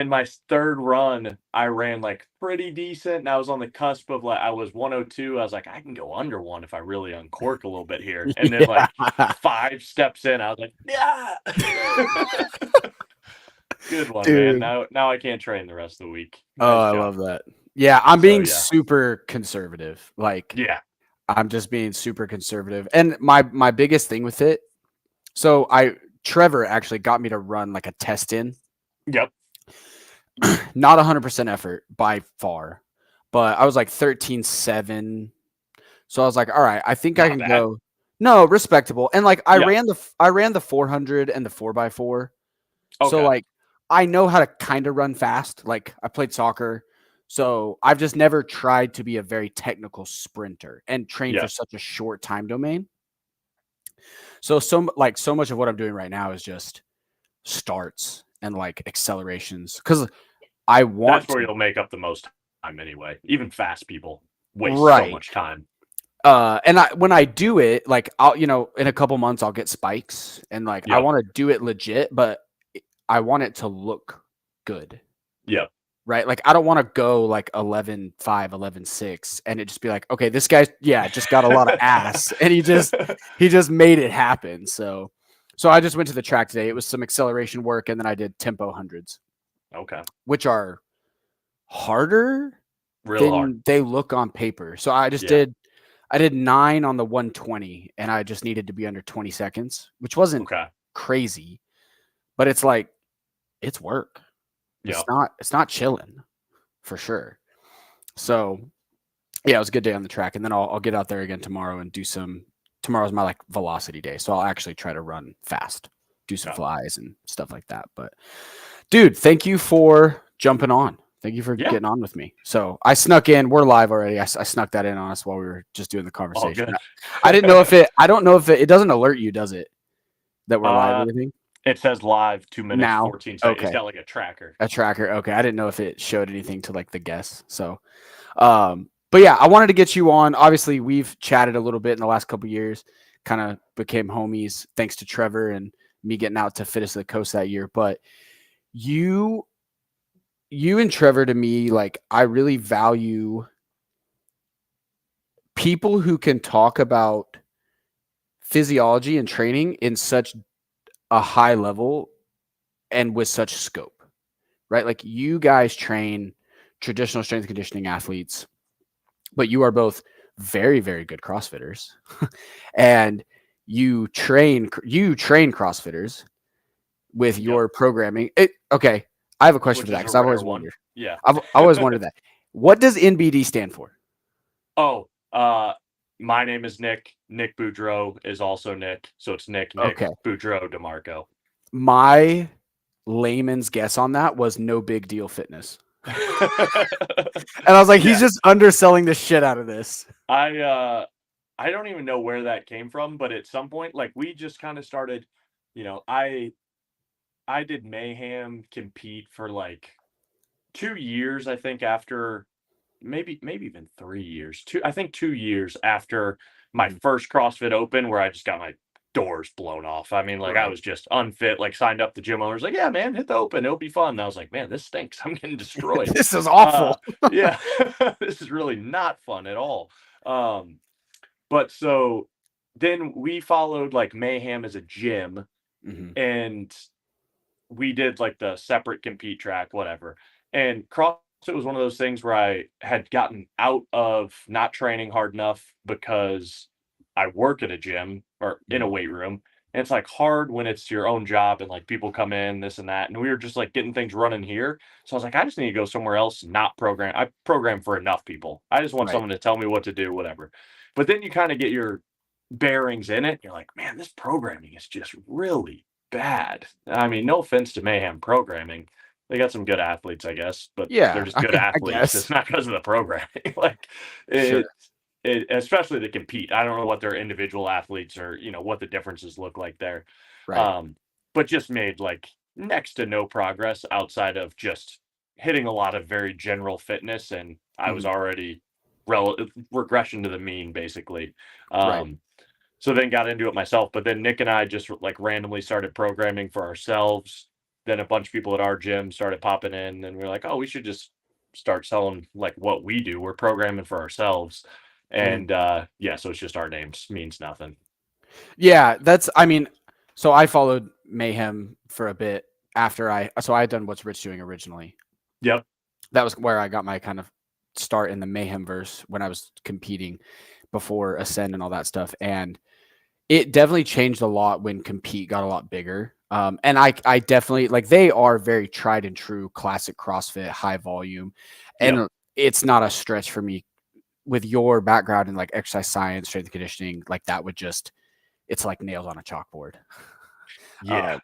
in my third run, I ran like pretty decent. And I was on the cusp of like, I was 102. I was like, I can go under one if I really uncork a little bit here. And then Yeah. like 5 steps in, I was like, yeah. Good one, man. Dude. Now I can't train the rest of the week. Oh, Nice I job. love that. Yeah, I'm So being yeah. super conservative. Like Yeah. I'm just being super conservative. And my biggest thing with it, so Trevor actually got me to run like a test in. Yep. Not 100% effort by far, but I was like 13.7. So I was like, all right, I think I Not can bad. go. No, respectable. And like Yeah. I ran the 400 and the 4x4. So Okay. like I know how to kind of run fast. Like I played soccer. So I've just never tried to be a very technical sprinter and train for Yeah. such a short time domain. So much of what I'm doing right now is just starts and like accelerations cuz I That's want where to. you'll make up the most time anyway. Even fast people waste so Right. much time. And when I do it, like I'll, in a couple months I'll get spikes and like I Yep. want to do it legit, but I want it to look good. Yep. Right? Like I don't want to go like 11.5, 11.6 and it just be like, okay, this guy just got a lot of ass and he just made it happen. So I just went to the track today. It was some acceleration work and then I did tempo hundreds, Okay. which are harder Real hard. than they look on paper. So Yeah. I did 9 on the 120 and I just needed to be under 20 seconds, which wasn't Okay. crazy, but it's like it's work. Yep. It's not chilling for sure. So yeah, it was a good day on the track. And then I'll get out there again tomorrow and do tomorrow's my like velocity day. So I'll actually try to run fast, do some Okay. flies and stuff like that. But dude, thank you for jumping on. Thank you for Yeah. getting on with me. So I snuck in. We're live already. I snuck that in on us while we were just doing the All conversation. good. I didn't know if it. I don't know if it doesn't alert you, does it? That we're live or anything It says live 2 minutes, now. 14 seconds. It's Okay, got like a tracker. a tracker. Okay, I didn't know if it showed anything to like the guests. So, but yeah, I wanted to get you on. Obviously, we've chatted a little bit in the last couple of years. Kind of became homies thanks to Trevor and me getting out to Fittest of the Coast that year. But you and Trevor, to me, like I really value people who can talk about physiology and training in such a high level and with such scope, right? Like you guys train traditional strength conditioning athletes, but you are both very, very good CrossFitters and you train CrossFitters with your programming. Okay. I have a question Which for that is a because I've rare always one. wondered. Yeah. I've always wondered that. What does NBD stand for? Oh, my name is Nick. Nick Boudreau is also Nick. So it's Nick Okay. Boudreau DiMarco. My layman's guess on that was no big deal fitness. And I was like, he's just underselling the shit out of this. I don't even know where that came from, but at some point, like we just kind of started, I did Mayhem compete for like 2 years, I think, after maybe even 3 years. I think 2 years after my first CrossFit Open where I just got my doors blown off. I mean, like I Right. was just unfit, like signed up the gym owner was like, "Yeah, man, hit the Open. It'll be fun." And I was like, "Man, this stinks. I'm getting destroyed." This is awful. Yeah. This is really not fun at all. But so then we followed like Mayhem as a gym and we did like the separate compete track, whatever. And CrossFit was one of those things where I had gotten out of not training hard enough because I work at a gym or in a weight room. And it's like hard when it's your own job and like people come in, this and that. And we were just like getting things running here. So I was like, I just need to go somewhere else, not program. I program for enough people. I just want Right. someone to tell me what to do, whatever. But then you kind of get your bearings in it. You're like, man, this programming is just really bad. I mean, no offense to Mayhem programming. They got some good athletes, I guess, but they're Yeah, just good I athletes. guess. It's not because of the programming. Like Sure. especially to compete. I don't know what their individual athletes or, what the differences look like there. Right. But just made like next to no progress outside of just hitting a lot of very general fitness. And I was already regression to the mean, basically. Right. So then got into it myself, but then Nick and I just like randomly started programming for ourselves. then a bunch of people at our gym started popping in, and we were like, oh, we should just start selling like what we do. We're programming for ourselves. And yeah, so it's just our names, means nothing. Yeah, I mean, so I followed Mayhem for a bit after I had done What's Rich Doing originally. Yep. That was where I got my kind of start in the Mayhem verse when I was competing before Ascend and all that stuff. And it definitely changed a lot when Compete got a lot bigger. And I definitely, like, they are very tried and true classic CrossFit, high volume. And it's not a stretch for me with your background in like exercise science, strength and conditioning. Like, that would just, it's like nails on a chalkboard. Yeah.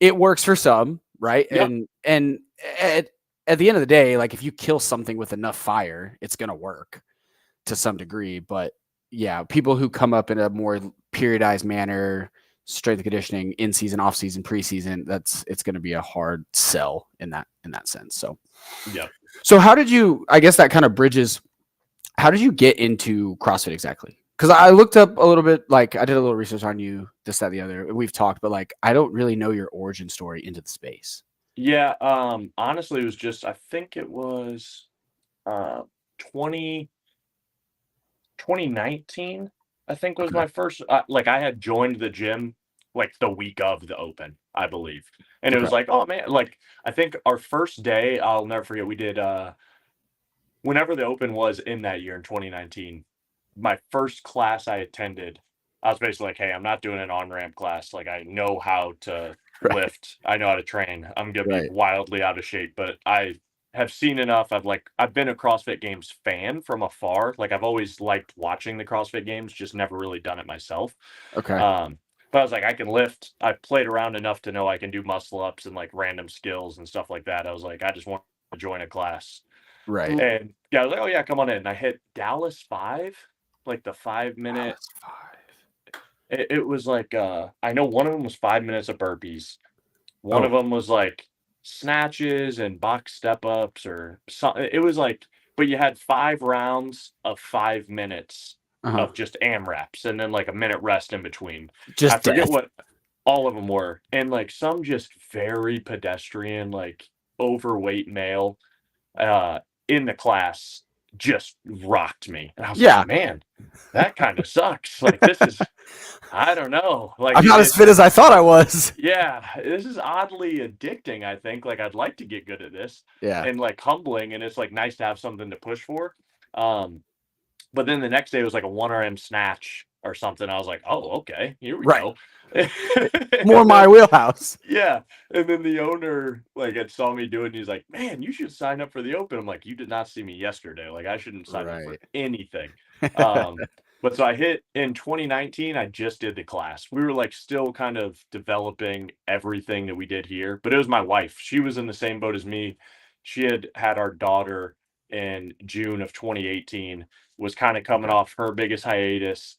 It works for some, right? Yep. And at the end of the day, like, if you kill something with enough fire, it's going to work to some degree. But yeah, people who come up in a more periodized manner, strength and conditioning, in season, off season, preseason, it's going to be a hard sell in that sense. So yeah. So how did you, I guess that kind of bridges, how did you get into CrossFit exactly? Because I looked up a little bit, like I did a little research on you, this, that, the other. We've talked, but like I don't really know your origin story into the space. Yeah. Honestly, it was just, I think it was 2019, I think was my first, like I had joined the gym like the week of the open, I believe. And it was like, oh man, like I think our first day, I'll never forget, we did whenever the open was in that year in 2019, my first class I attended, I was basically like, hey, I'm not doing an on-ramp class. Like I know how to lift. I know how to train. I'm gonna be wildly out of shape, but I have seen enough. I've been a CrossFit Games fan from afar. Like I've always liked watching the CrossFit Games, just never really done it myself. But I was like, I can lift. I played around enough to know I can do muscle ups and like random skills and stuff like that. I was like, I just want to join a class. Right. And yeah, I was like, oh yeah, come on in. And I hit Dallas 5, like the 5-minute. It was like I know one of them was 5 minutes of burpees. One of them was like snatches and box step ups or something. It was like, but you had 5 rounds of 5 minutes of just AMRAPs and then like a minute rest in between. Just I forget what all of them were. And like some just very pedestrian, like overweight male in the class just rocked me. And I was like, man, that kind of sucks. Like this is, I don't know. Like I'm not as fit as I thought I was. Yeah, this is oddly addicting, I think. Like I'd like to get good at this. Yeah. And like humbling, and it's like nice to have something to push for. But then the next day was like a 1RM snatch or something. I was like, oh, okay, here we go. More my wheelhouse. Yeah. And then the owner like had saw me do it and he's like, man, you should sign up for the open. I'm like, you did not see me yesterday. Like I shouldn't sign up for anything. But so I hit in 2019, I just did the class. We were like still kind of developing everything that we did here, but it was my wife. She was in the same boat as me. She had our daughter in June of 2018, was kind of coming off her biggest hiatus.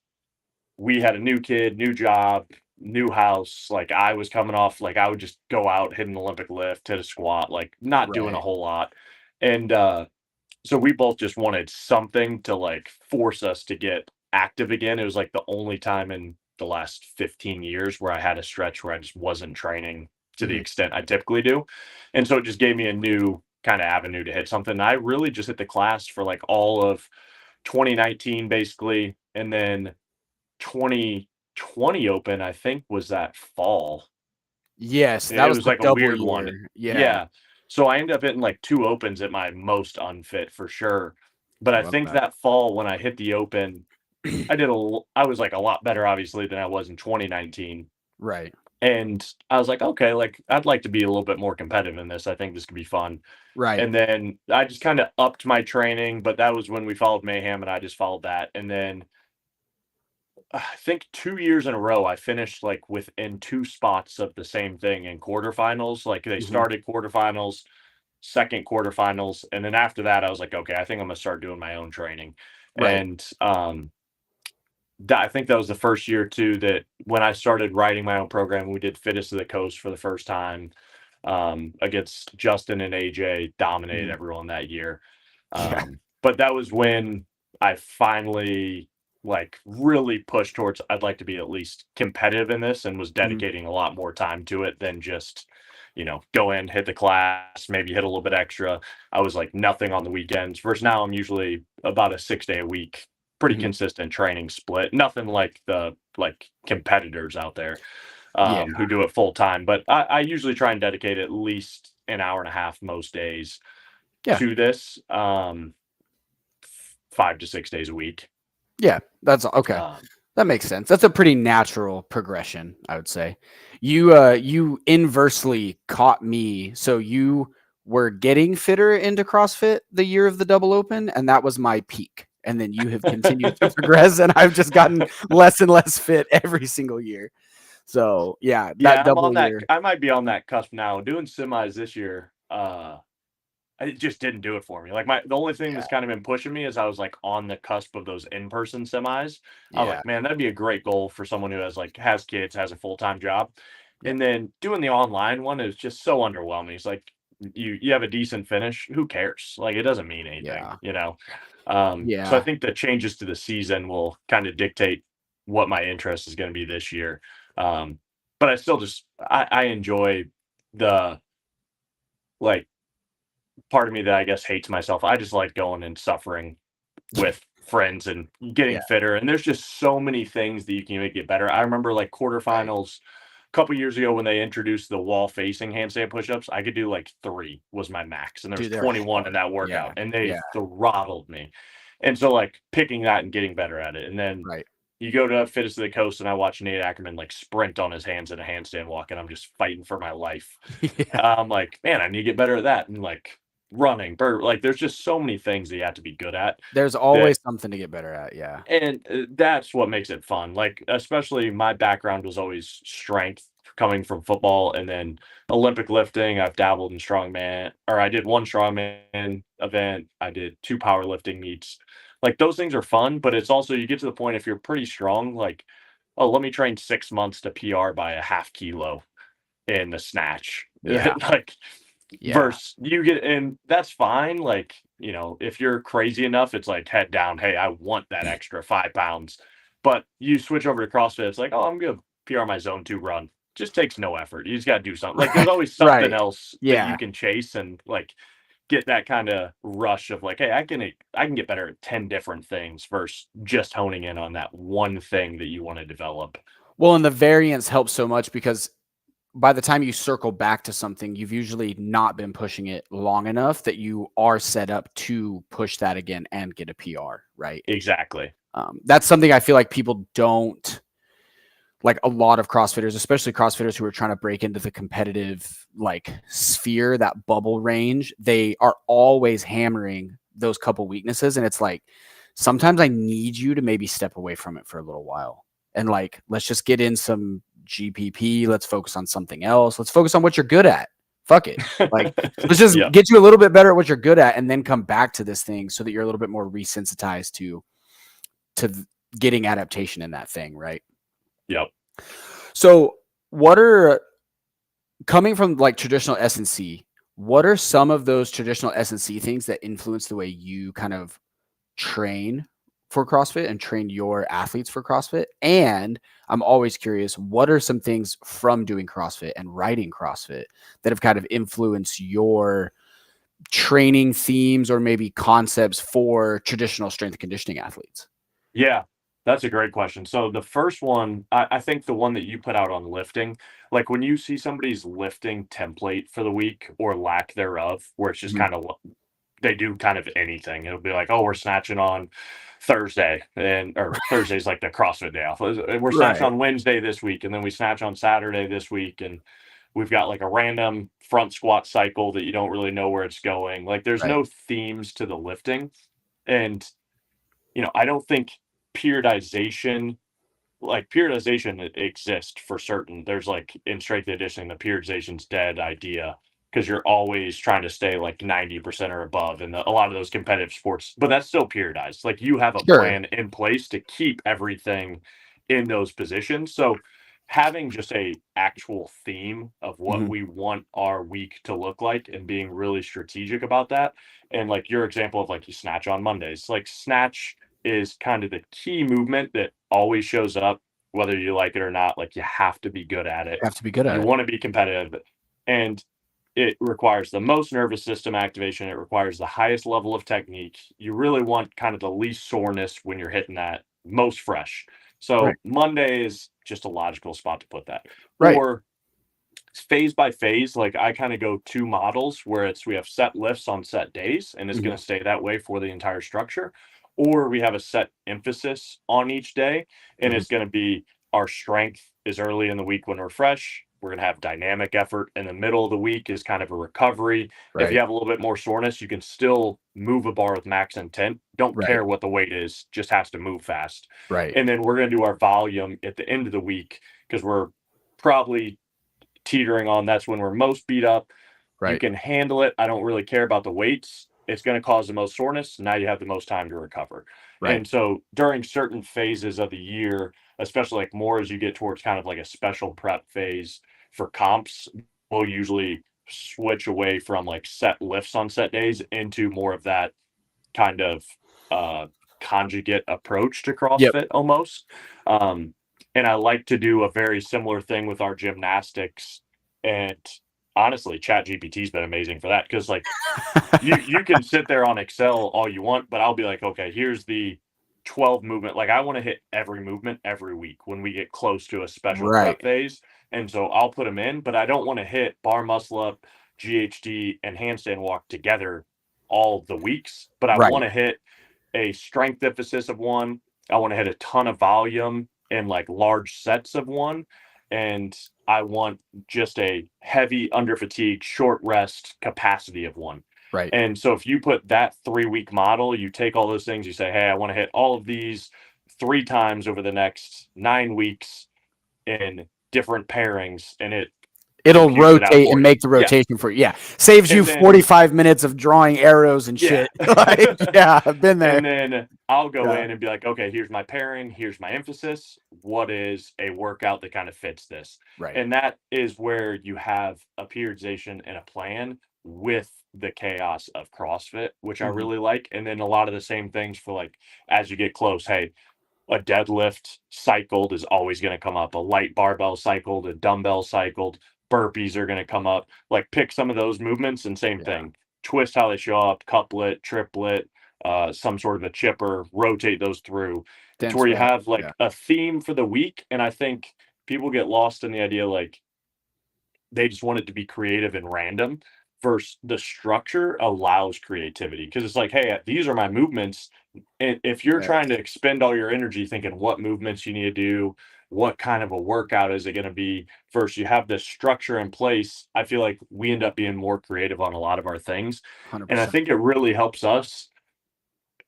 We had a new kid, new job, new house. Like I was coming off, like I would just go out, hit an Olympic lift, hit a squat, like not doing a whole lot. And so we both just wanted something to like force us to get active again. It was like the only time in the last 15 years where I had a stretch where I just wasn't training to the extent I typically do. And so it just gave me a new kind of avenue to hit something. And I really just hit the class for like all of 2019 basically. And then 2020 open, I think, was that fall. Yes, that was like a weird year. one. Yeah. So I ended up hitting like 2 opens at my most unfit for sure. But I think that fall when I hit the open, I was like a lot better obviously than I was in 2019. Right. And I was like, okay, like I'd like to be a little bit more competitive in this. I think this could be fun. Right. And then I just kind of upped my training, but that was when we followed Mayhem and I just followed that. And then I think 2 years in a row, I finished like within 2 spots of the same thing in quarterfinals. Like they started quarterfinals, second quarterfinals, and then after that, I was like, okay, I think I'm gonna start doing my own training. And I think that was the first year too that when I started writing my own program, we did Fittest of the Coast for the first time against Justin and AJ, dominated everyone that year. But that was when I finally like really pushed towards I'd like to be at least competitive in this and was dedicating a lot more time to it than just go in, hit the class, maybe hit a little bit extra. I was like nothing on the weekends. Versus now I'm usually about a 6 day a week, pretty consistent training split. Nothing like the competitors out there Yeah. who do it full time. But I usually try and dedicate at least an hour and a half most days to this, 5 to 6 days a week. Yeah, that's okay. That makes sense. That's a pretty natural progression, I would say. You inversely caught me. So you were getting fitter into CrossFit the year of the double open, and that was my peak. And then you have continued to progress, and I've just gotten less and less fit every single year. So yeah, that I'm on double that. year. I might be on that cusp now. Doing semis this year, it just didn't do it for me. Like the only thing that's kind of been pushing me is I was like on the cusp of those in-person semis. I was like, man, that'd be a great goal for someone who has kids, has a full-time job. And then doing the online one is just so underwhelming. It's like you have a decent finish. Who cares? Like it doesn't mean anything, So I think the changes to the season will kind of dictate what my interest is going to be this year. But I still I enjoy the part of me that I guess hates myself. I just like going and suffering with friends and getting fitter. And there's just so many things that you can make it better. I remember quarterfinals a couple years ago when they introduced the wall facing handstand push-ups. I could do 3 was my max, and there's 21 in that workout, and they throttled me. And so picking that and getting better at it. And then you go to Fittest of the Coast, and I watch Nate Ackerman sprint on his hands in a handstand walk, and I'm just fighting for my life. I'm like, man, I need to get better at that. And running, there's just so many things that you have to be good at. There's always something to get better at, and that's what makes it fun. Especially my background was always strength, coming from football, and then Olympic lifting. I've dabbled in strongman, or I did one strongman event. I did 2 powerlifting meets. Those things are fun, but it's also, you get to the point, if you're pretty strong, oh, let me train 6 months to PR by a half kilo in the snatch. Versus you get, and that's fine. If you're crazy enough, it's head down. Hey, I want that extra 5 pounds. But you switch over to CrossFit, it's oh, I'm gonna PR my zone 2 run. Just takes no effort. You just gotta do something. There's always something else that you can chase and get that kind of rush of hey, I can get better at 10 different things versus just honing in on that one thing that you want to develop. Well, and the variance helps so much because by the time you circle back to something, you've usually not been pushing it long enough that you are set up to push that again and get a PR, right? Exactly. That's something I feel like people don't, a lot of CrossFitters, especially CrossFitters who are trying to break into the competitive sphere, that bubble range, they are always hammering those couple weaknesses. And it's sometimes I need you to maybe step away from it for a little while. And let's just get in some GPP. Let's focus on something else. Let's focus on what you're good at. Fuck it. Let's just get you a little bit better at what you're good at, and then come back to this thing so that you're a little bit more resensitized to getting adaptation in that thing, right? Yep. So what are, coming from traditional S&C, what are some of those traditional S&C things that influence the way you kind of train for CrossFit and train your athletes for CrossFit? And I'm always curious, what are some things from doing CrossFit and writing CrossFit that have kind of influenced your training themes or maybe concepts for traditional strength and conditioning athletes? Yeah, that's a great question. So the first one, I think the one that you put out on lifting, when you see somebody's lifting template for the week or lack thereof, where it's just kind of, they do kind of anything. It'll be oh, we're snatching on Thursday, or Thursday's the CrossFit day off. We're snatching on Wednesday this week, and then we snatch on Saturday this week, and we've got a random front squat cycle that you don't really know where it's going. There's no themes to the lifting. And I don't think periodization exists for certain. There's in strength and conditioning, the periodization's dead idea, because you're always trying to stay 90% or above in a lot of those competitive sports, but that's still periodized. You have a plan in place to keep everything in those positions. So having just a actual theme of what we want our week to look like and being really strategic about that. And your example of you snatch on Mondays, snatch is kind of the key movement that always shows up, whether you like it or not. You have to be good at it. You have to be good at it. You want to be competitive. And it requires the most nervous system activation. It requires the highest level of technique. You really want kind of the least soreness when you're hitting that, most fresh. Right. So Monday is just a logical spot to put that. Right. Or phase by phase, like I kind of go 2 models where we have set lifts on set days, and it's going to stay that way for the entire structure. Or we have a set emphasis on each day, and it's going to be our strength is early in the week when we're fresh. We're going to have dynamic effort in the middle of the week is kind of a recovery. If you have a little bit more soreness, you can still move a bar with max intent. Don't Right. care what the weight is, just has to move fast. Right. And then we're going to do our volume at the end of the week because we're probably teetering on that's when we're most beat up. Right. You can handle it. I don't really care about the weights. It's going to cause the most soreness. Now you have the most time to recover. Right. And so during certain phases of the year, especially like more as you get towards kind of like a special prep phase for comps, we'll usually switch away from like set lifts on set days into more of that kind of conjugate approach to CrossFit almost. And I like to do a very similar thing with our gymnastics. And honestly, Chat GPT's been amazing for that because like you can sit there on Excel all you want, but I'll be like, okay, here's the 12 movement. Like I want to hit every movement every week when we get close to a special prep phase. And so I'll put them in, but I don't want to hit bar muscle up, GHD, and handstand walk together all the weeks. But I want to hit a strength emphasis of one. I want to hit a ton of volume in like large sets of one. And I want just a heavy under fatigue, short rest capacity of one. Right. And so if you put that 3-week model, you take all those things, you say, hey, I want to hit all of these 3 times over the next 9 weeks in different pairings, and it'll rotate and make the rotation for you. Yeah. Saves you 45 minutes of drawing arrows and shit. Like, I've been there. And then I'll go in and be like, okay, here's my pairing. Here's my emphasis. What is a workout that kind of fits this? Right. And that is where you have a periodization and a plan with the chaos of CrossFit, which I really like. And then a lot of the same things for like, as you get close, hey, a deadlift cycled is always going to come up. A light barbell cycled, a dumbbell cycled, burpees are going to come up. Like pick some of those movements and same thing. Twist how they show up, couplet, triplet, some sort of a chipper, rotate those through to where you have like a theme for the week. And I think people get lost in the idea like they just want it to be creative and random versus the structure allows creativity because it's like, hey, these are my movements. And if you're trying to expend all your energy thinking what movements you need to do, what kind of a workout is it going to be versus you have this structure in place, I feel like we end up being more creative on a lot of our things. 100%. And I think it really helps us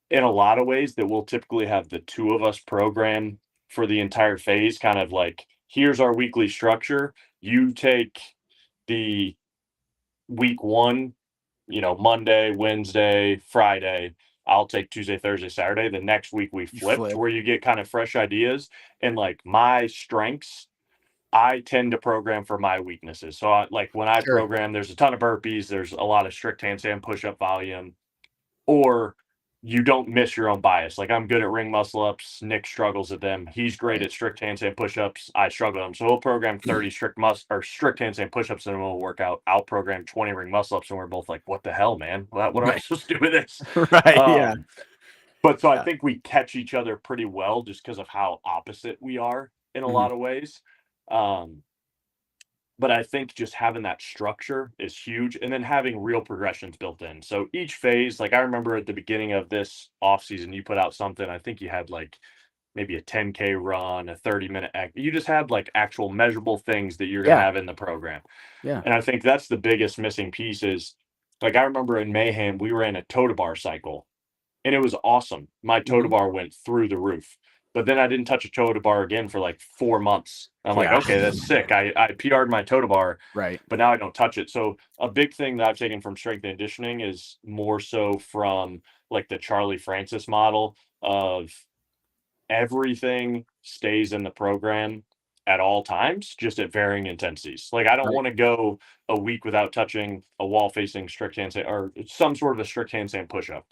in a lot of ways that we'll typically have the 2 of us program for the entire phase, kind of like, here's our weekly structure. You take the week 1, Monday, Wednesday, Friday. I'll take Tuesday, Thursday, Saturday. The next week we flip to where you get kind of fresh ideas. And like my strengths, I tend to program for my weaknesses. So when I program, there's a ton of burpees. There's a lot of strict handstand push-up volume. Or you don't miss your own bias. Like I'm good at ring muscle ups. Nick struggles at them. He's great at strict handstand push-ups. I struggle at them. So we'll program 30 strict handstand push-ups and we'll work out. I'll program 20 ring muscle ups and we're both like, what the hell, man? What am I supposed to do with this? But so I think we catch each other pretty well just because of how opposite we are in a lot of ways. But I think just having that structure is huge and then having real progressions built in. So each phase, like I remember at the beginning of this off season, you put out something, I think you had like maybe a 10K run, a 30-minute act. You just had like actual measurable things that you're going to have in the program. Yeah. And I think that's the biggest missing piece is like, I remember in Mayhem, we ran a toe to bar cycle and it was awesome. My toe to bar went through the roof. But then I didn't touch a toe to bar again for like 4 months. I'm like, okay, that's sick. I PR'd my toe to bar, but now I don't touch it. So a big thing that I've taken from strength and conditioning is more so from like the Charlie Francis model of everything stays in the program at all times, just at varying intensities. Like I don't want to go a week without touching a wall facing strict handstand or some sort of a strict handstand push-up.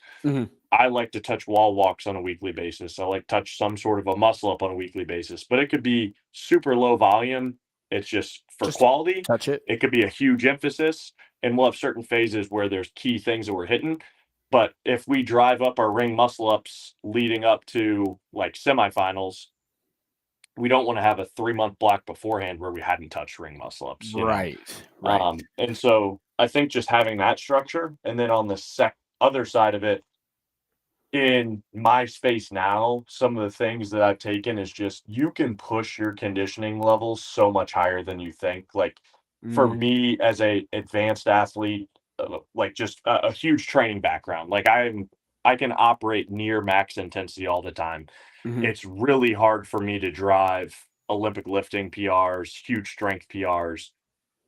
I like to touch wall walks on a weekly basis. I like touch some sort of a muscle up on a weekly basis, but it could be super low volume It's just for Just quality. touch it. It could be a huge emphasis, and we'll have certain phases where there's key things that we're hitting. But if we drive up our ring muscle ups leading up to like semifinals, we don't want to have a 3-month block beforehand where we hadn't touched ring muscle ups, you know? Right. Right. And so I think just having that structure, and then on the other side of it, in my space now, some of the things that I've taken is just you can push your conditioning levels so much higher than you think. Like for Mm, me as a advanced athlete, like just a huge training background, like I can operate near max intensity all the time. mhm. It's really hard for me to drive Olympic lifting PRs, huge strength PRs,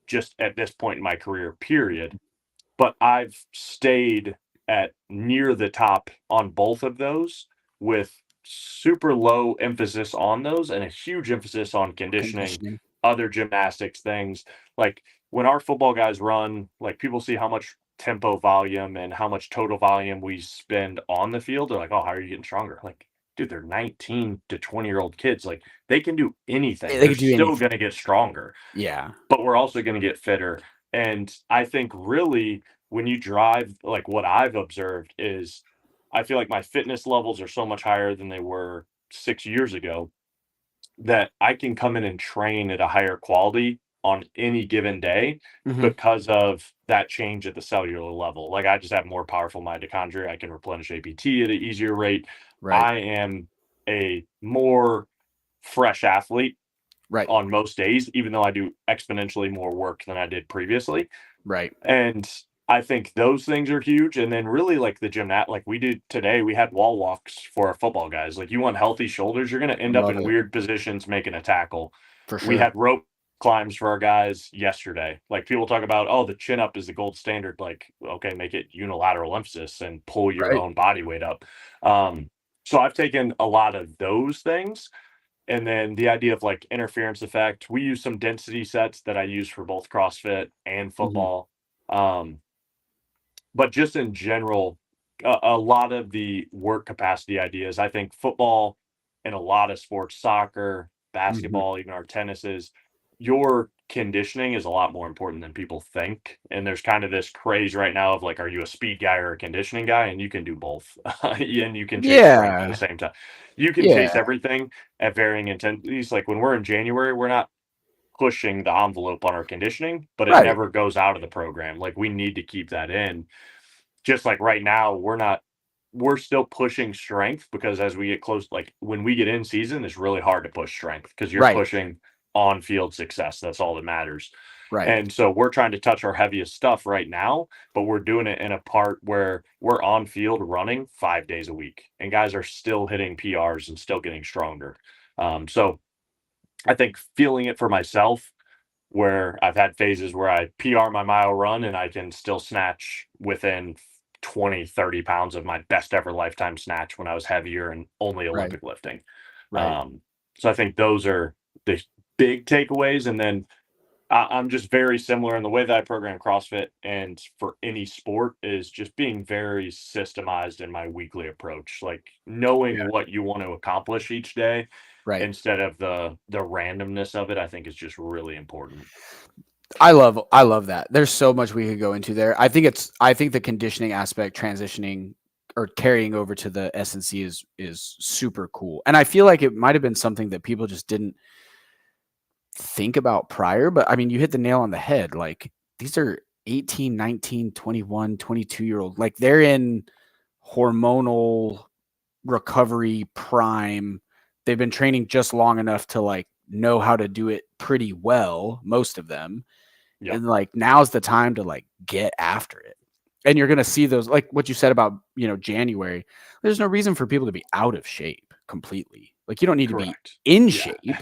just at this point in my career, period. But I've stayed at near the top on both of those with super low emphasis on those and a huge emphasis on conditioning, Conditioning. other gymnastics things. Like when our football guys run, like people see how much tempo volume and how much total volume we spend on the field. They're like, oh, how are you getting stronger? Like, dude, they're 19 to 20-year-old kids. Like they can do anything. They They're could do still anything. going to get stronger, Yeah. but we're also going to get fitter. And I think really when you drive, like what I've observed is I feel like my fitness levels are so much higher than they were 6 years ago that I can come in and train at a higher quality on any given day Mhm. because of that change at the cellular level. Like I just have more powerful mitochondria. I can replenish APT at an easier rate. Right. I am a more fresh athlete Right. on most days, even though I do exponentially more work than I did previously. Right. And I think those things are huge. And then really like the gymnast, like we did today, we had wall walks for our football guys. Like you want healthy shoulders, you're going to end up Love in it. weird positions making a tackle. For We sure. had rope climbs for our guys yesterday. Like people talk about, oh, the chin up is the gold standard. Like, okay, make it unilateral emphasis and pull your Right. own body weight up. So I've taken a lot of those things, and then the idea of like interference effect, we use some density sets that I use for both CrossFit and Mhm. football. Um, but just in general, a lot of the work capacity ideas, I think football and a lot of sports, soccer, Mhm. basketball, even our tennises, your conditioning is a lot more important than people think. And there's kind of this craze right now of like, are you a speed guy or a conditioning guy? And you can do both. And you can chase strength at the Yeah. same time. You can Yeah. chase everything at varying intensities. Like when we're in January, we're not pushing the envelope on our conditioning, but it Right. never goes out of the program. Like we need to keep that in. Just like right now, we're still pushing strength because as we get close, like when we get in season, it's really hard to push strength because you're Right. pushing on field success. That's all that matters. Right. And so we're trying to touch our heaviest stuff right now, but we're doing it in a part where we're on field running 5 days a week, and guys are still hitting PRs and still getting stronger. So I think feeling it for myself, where I've had phases where I PR my mile run and I can still snatch within 20, 30 pounds of my best ever lifetime snatch when I was heavier and only Right. Olympic lifting. Right. Um, so I think those are the big takeaways. And then I'm just very similar in the way that I program CrossFit and for any sport is just being very systemized in my weekly approach, like knowing Yeah. what you want to accomplish each day Right. instead of the randomness of it. I think is just really important. I love that. There's so much we could go into there. I think the conditioning aspect transitioning or carrying over to the S&C is super cool. And I feel like it might have been something that people just didn't think about prior, but I mean, you hit the nail on the head. Like these are 18, 19, 21, 22-year old. Like they're in hormonal recovery prime. They've been training just long enough to like know how to do it pretty well, most of them. Yep. And like now's the time to like get after it. And you're going to see those, like what you said about, January. There's no reason for people to be out of shape completely. Like you don't need to be Correct. in Yeah. shape,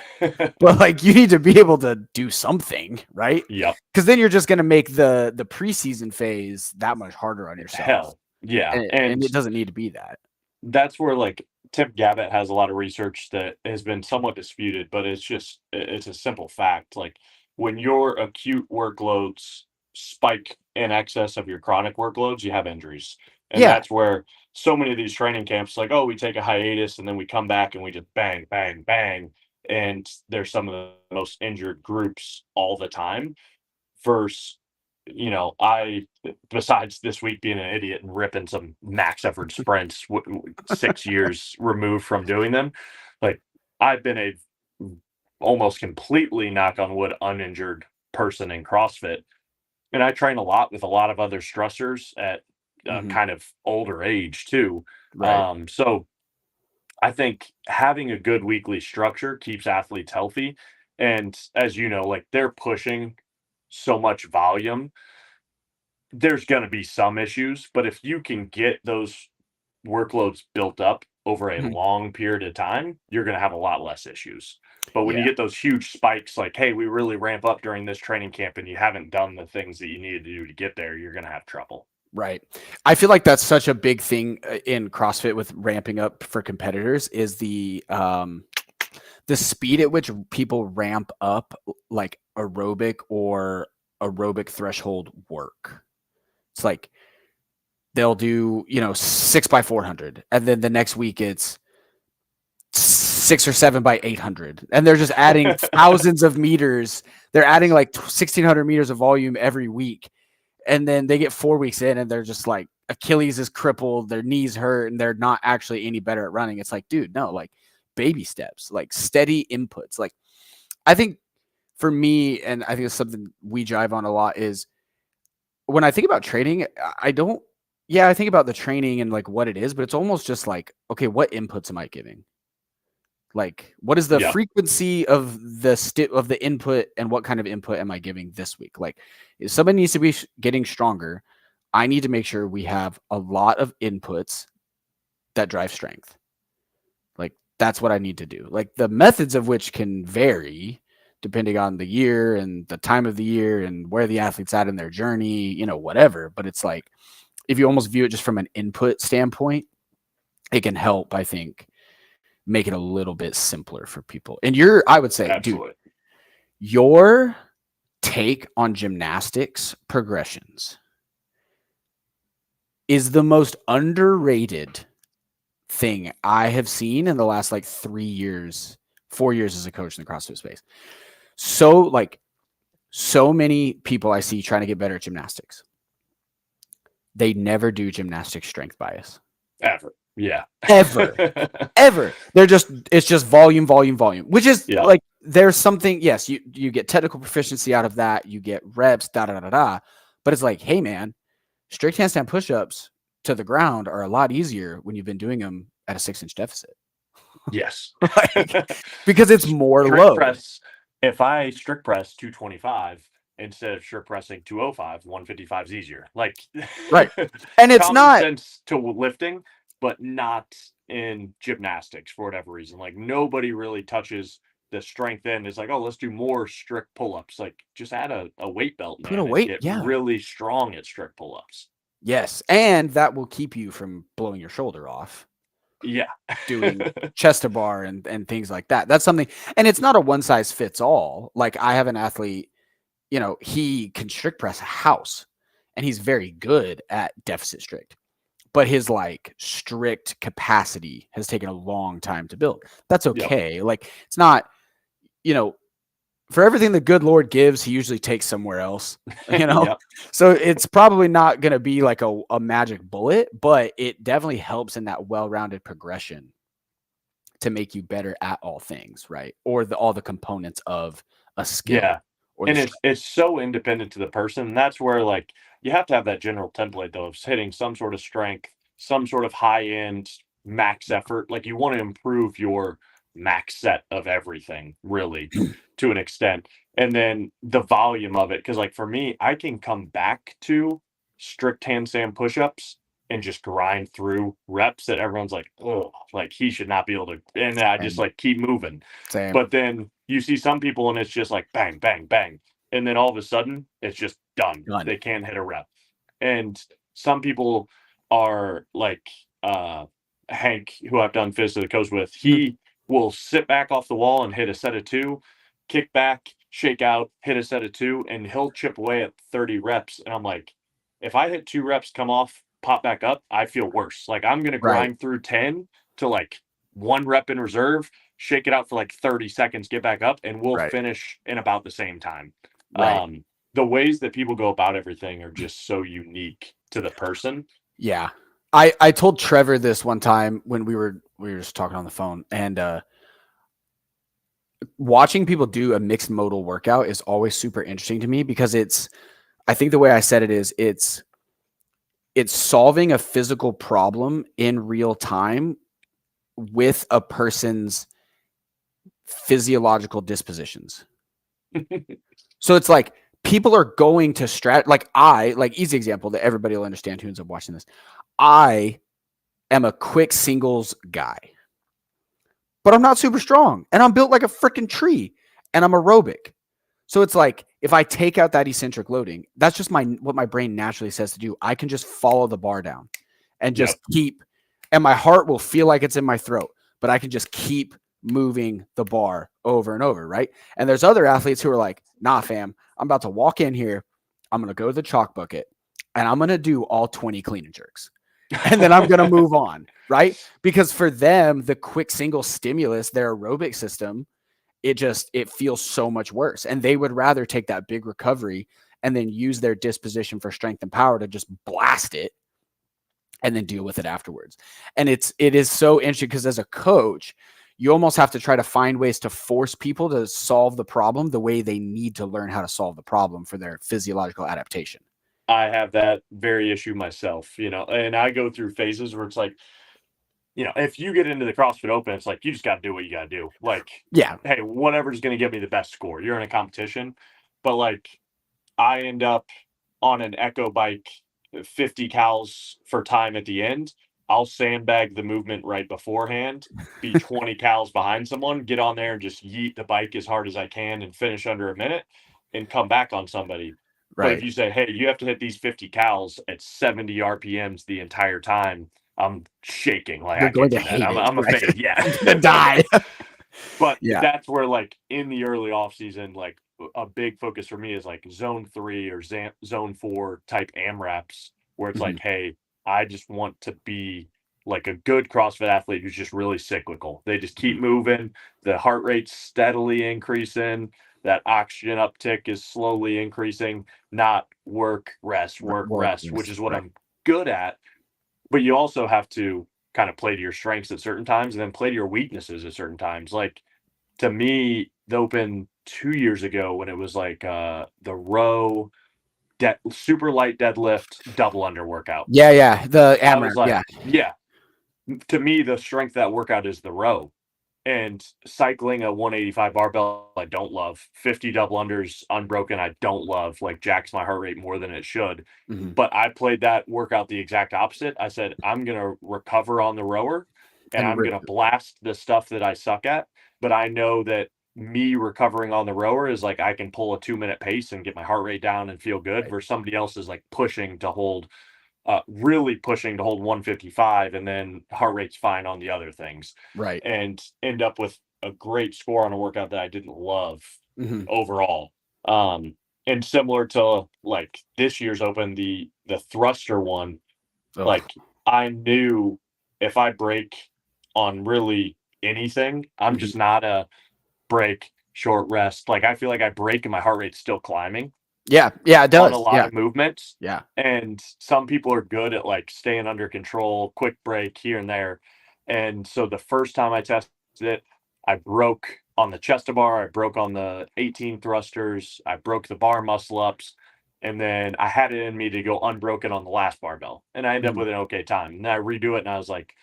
but like you need to be able to do something, right? Yep. Because then you're just going to make the preseason phase that much harder on yourself, Hell. Yeah. and And it doesn't need to be that. that's where like Tim Gabbett has a lot of research that has been somewhat disputed, but it's a simple fact. Like when your acute workloads spike in excess of your chronic workloads, you have injuries. And Yeah, that's where so many of these training camps, like, oh, we take a hiatus and then we come back and we just bang, bang, bang. and they're some of the most injured groups all the time. Versus, I, besides this week being an idiot and ripping some max effort sprints 6 years removed from doing them, like I've been a almost completely, knock on wood, uninjured person in CrossFit. And I train a lot with a lot of other stressors at kind of older age too. Right. So I think having a good weekly structure keeps athletes healthy. And as you know, like they're pushing so much volume, there's going to be some issues. But if you can get those workloads built up over a Mhm. long period of time, you're going to have a lot less issues. But when you Yeah. get those huge spikes, like, hey, we really ramp up during this training camp and you haven't done the things that you needed to do to get there, you're going to have trouble. Right. I feel like that's such a big thing in CrossFit with ramping up for competitors is the speed at which people ramp up like aerobic or aerobic threshold work. It's like they'll do, 6x400 and then the next week it's 6 or 7x800 and they're just adding thousands of meters. They're adding like 1,600 meters of volume every week. And then they get 4 weeks in and they're just like Achilles is crippled, their knees hurt, and they're not actually any better at running. It's like, dude, no, like baby steps, like steady inputs. Like I think for me, and I think it's something we jive on a lot is when I think about training, I don't, yeah, I think about the training and like what it is, but it's almost just like, okay, what inputs am I giving? Like, what is the frequency of the input and what kind of input am I giving this week? Like, if somebody needs to be getting stronger, I need to make sure we have a lot of inputs that drive strength. Like, that's what I need to do. Like, the methods of which can vary depending on the year and the time of the year and where the athlete's at in their journey, whatever. But it's like, if you almost view it just from an input standpoint, it can help, I think, make it a little bit simpler for people. And I would say, Absolutely. dude, your take on gymnastics progressions is the most underrated thing I have seen in the last like 3 years, 4 years as a coach in the CrossFit space. So many people I see trying to get better at gymnastics. They never do gymnastic strength bias. Ever. Yeah. Ever. It's just volume, which is like, there's something, yes, you get technical proficiency out of that. You get reps, but it's like, hey man, strict handstand push-ups to the ground are a lot easier when you've been doing them at a 6-inch deficit. Yes. Because it's more strict load. Press, if I strict press 225 instead of strict pressing 205, 155 is easier. Like, right. And it's not sense to lifting, but not in gymnastics for whatever reason. Like nobody really touches the strength end. It's like, oh, let's do more strict pull-ups. Like just add a weight belt, man, put a weight, and get really strong at strict pull-ups. Yes, and that will keep you from blowing your shoulder off. Yeah. Doing chest to bar and things like that. That's something, and it's not a one size fits all. Like I have an athlete, he can strict press a house and he's very good at deficit strict, but his like strict capacity has taken a long time to build. That's okay. Yep. Like it's not, for everything the good Lord gives, he usually takes somewhere else, Yep. So it's probably not going to be like a magic bullet, but it definitely helps in that well-rounded progression to make you better at all things, right? Or all the components of a skill. Yeah. And it's so independent to the person. And that's where like you have to have that general template though of hitting some sort of strength, some sort of high end max effort. Like you want to improve your max set of everything really to an extent. And then the volume of it. Because like for me, I can come back to strict handstand push-ups and just grind through reps that everyone's like, oh, like he should not be able to. And I just like keep moving. Same. But then you see some people and it's just like bang, bang, bang. And then all of a sudden it's just done. They can't hit a rep. And some people are like Hank, who I've done Fist of the Coast with, he will sit back off the wall and hit a set of 2, kick back, shake out, hit a set of 2, and he'll chip away at 30 reps. And I'm like, if I hit 2 reps, come off, pop back up, I feel worse. Like I'm going to grind through 10 to like 1 rep in reserve, shake it out for like 30 seconds, get back up, and we'll Right. finish in about the same time. Right. The ways that people go about everything are just so unique to the person. Yeah. I told Trevor this one time when we were just talking on the phone, and watching people do a mixed modal workout is always super interesting to me because I think the way I said it is it's solving a physical problem in real time with a person's physiological dispositions. So it's like people are going to easy example that everybody will understand who ends up watching this. I am a quick singles guy, but I'm not super strong, and I'm built like a freaking tree, and I'm aerobic. So it's like if I take out that eccentric loading, that's just what my brain naturally says to do. I can just follow the bar down and just keep, and my heart will feel like it's in my throat, but I can just keep moving the bar over and over, right? And there's other athletes who are like, nah, fam, I'm about to walk in here. I'm going to go to the chalk bucket and I'm going to do all 20 clean and jerks. And then I'm going to move on, right? Because for them, the quick single stimulus, their aerobic system, it feels so much worse. And they would rather take that big recovery and then use their disposition for strength and power to just blast it and then deal with it afterwards. And it is so interesting because as a coach, you almost have to try to find ways to force people to solve the problem the way they need to learn how to solve the problem for their physiological adaptation. I have that very issue myself, and I go through phases where it's like, if you get into the CrossFit Open, it's like, you just got to do what you got to do. Like, yeah, hey, whatever's going to get me the best score. You're in a competition. But like, I end up on an Echo bike, 50 cals for time at the end. I'll sandbag the movement right beforehand, be 20 cals behind someone, get on there and just yeet the bike as hard as I can and finish under a minute and come back on somebody. right. But if you say, hey, you have to hit these 50 cals at 70 RPMs the entire time, I'm shaking. Like, You're I going can't to do that. hate it. I'm Right? afraid. Yeah. I'm going to die. But yeah. that's where, like, in the early off season, like, a big focus for me is like zone 3 or zone 4 type AMRAPs, where it's like, hey, I just want to be like a good CrossFit athlete who's just really cyclical. They just keep moving, the heart rate's steadily increasing, that oxygen uptick is slowly increasing, not work, rest, which is what I'm good at. But you also have to kind of play to your strengths at certain times and then play to your weaknesses at certain times. Like, to me, the Open 2 years ago when it was like the row super light deadlift double under workout. Yeah. The I was AMRAP. like, yeah. To me, the strength of that workout is the row. And cycling a 185 barbell, I don't love. 50 double unders unbroken, I don't love. Like, jacks my heart rate more than it should. But I played that workout the exact opposite. I said, I'm going to recover on the rower and I'm going to blast the stuff that I suck at. But I know that me recovering on the rower is like, I can pull a 2-minute pace and get my heart rate down and feel good, versus somebody else is like really pushing to hold 155 and then heart rate's fine on the other things. Right. And end up with a great score on a workout that I didn't love overall. And similar to like this year's Open, the thruster one, like, I knew if I break on really anything, I'm just not a break, short rest. Like, I feel like I break and my heart rate's still climbing. Yeah, it does. On a lot of movements. Yeah. And some people are good at like staying under control, quick break here and there. And so the first time I tested it, I broke on the chest bar, I broke on the 18 thrusters, I broke the bar muscle ups, and then I had it in me to go unbroken on the last barbell. And I ended up with an okay time. And then I redo it and I was like,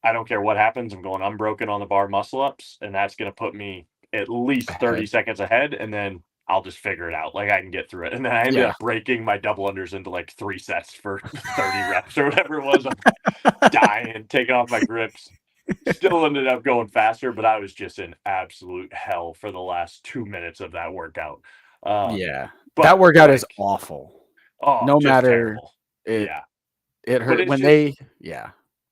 I don't care what happens, I'm going unbroken on the bar muscle ups, and that's going to put me at least 30 seconds ahead, and then I'll just figure it out. Like, I can get through it. And then I ended up breaking my double unders into like 3 sets for 30 reps or whatever it was. I'm dying, taking off my grips. Still ended up going faster, but I was just in absolute hell for the last 2 minutes of that workout. But that workout is awful. Oh, no matter terrible. it hurt when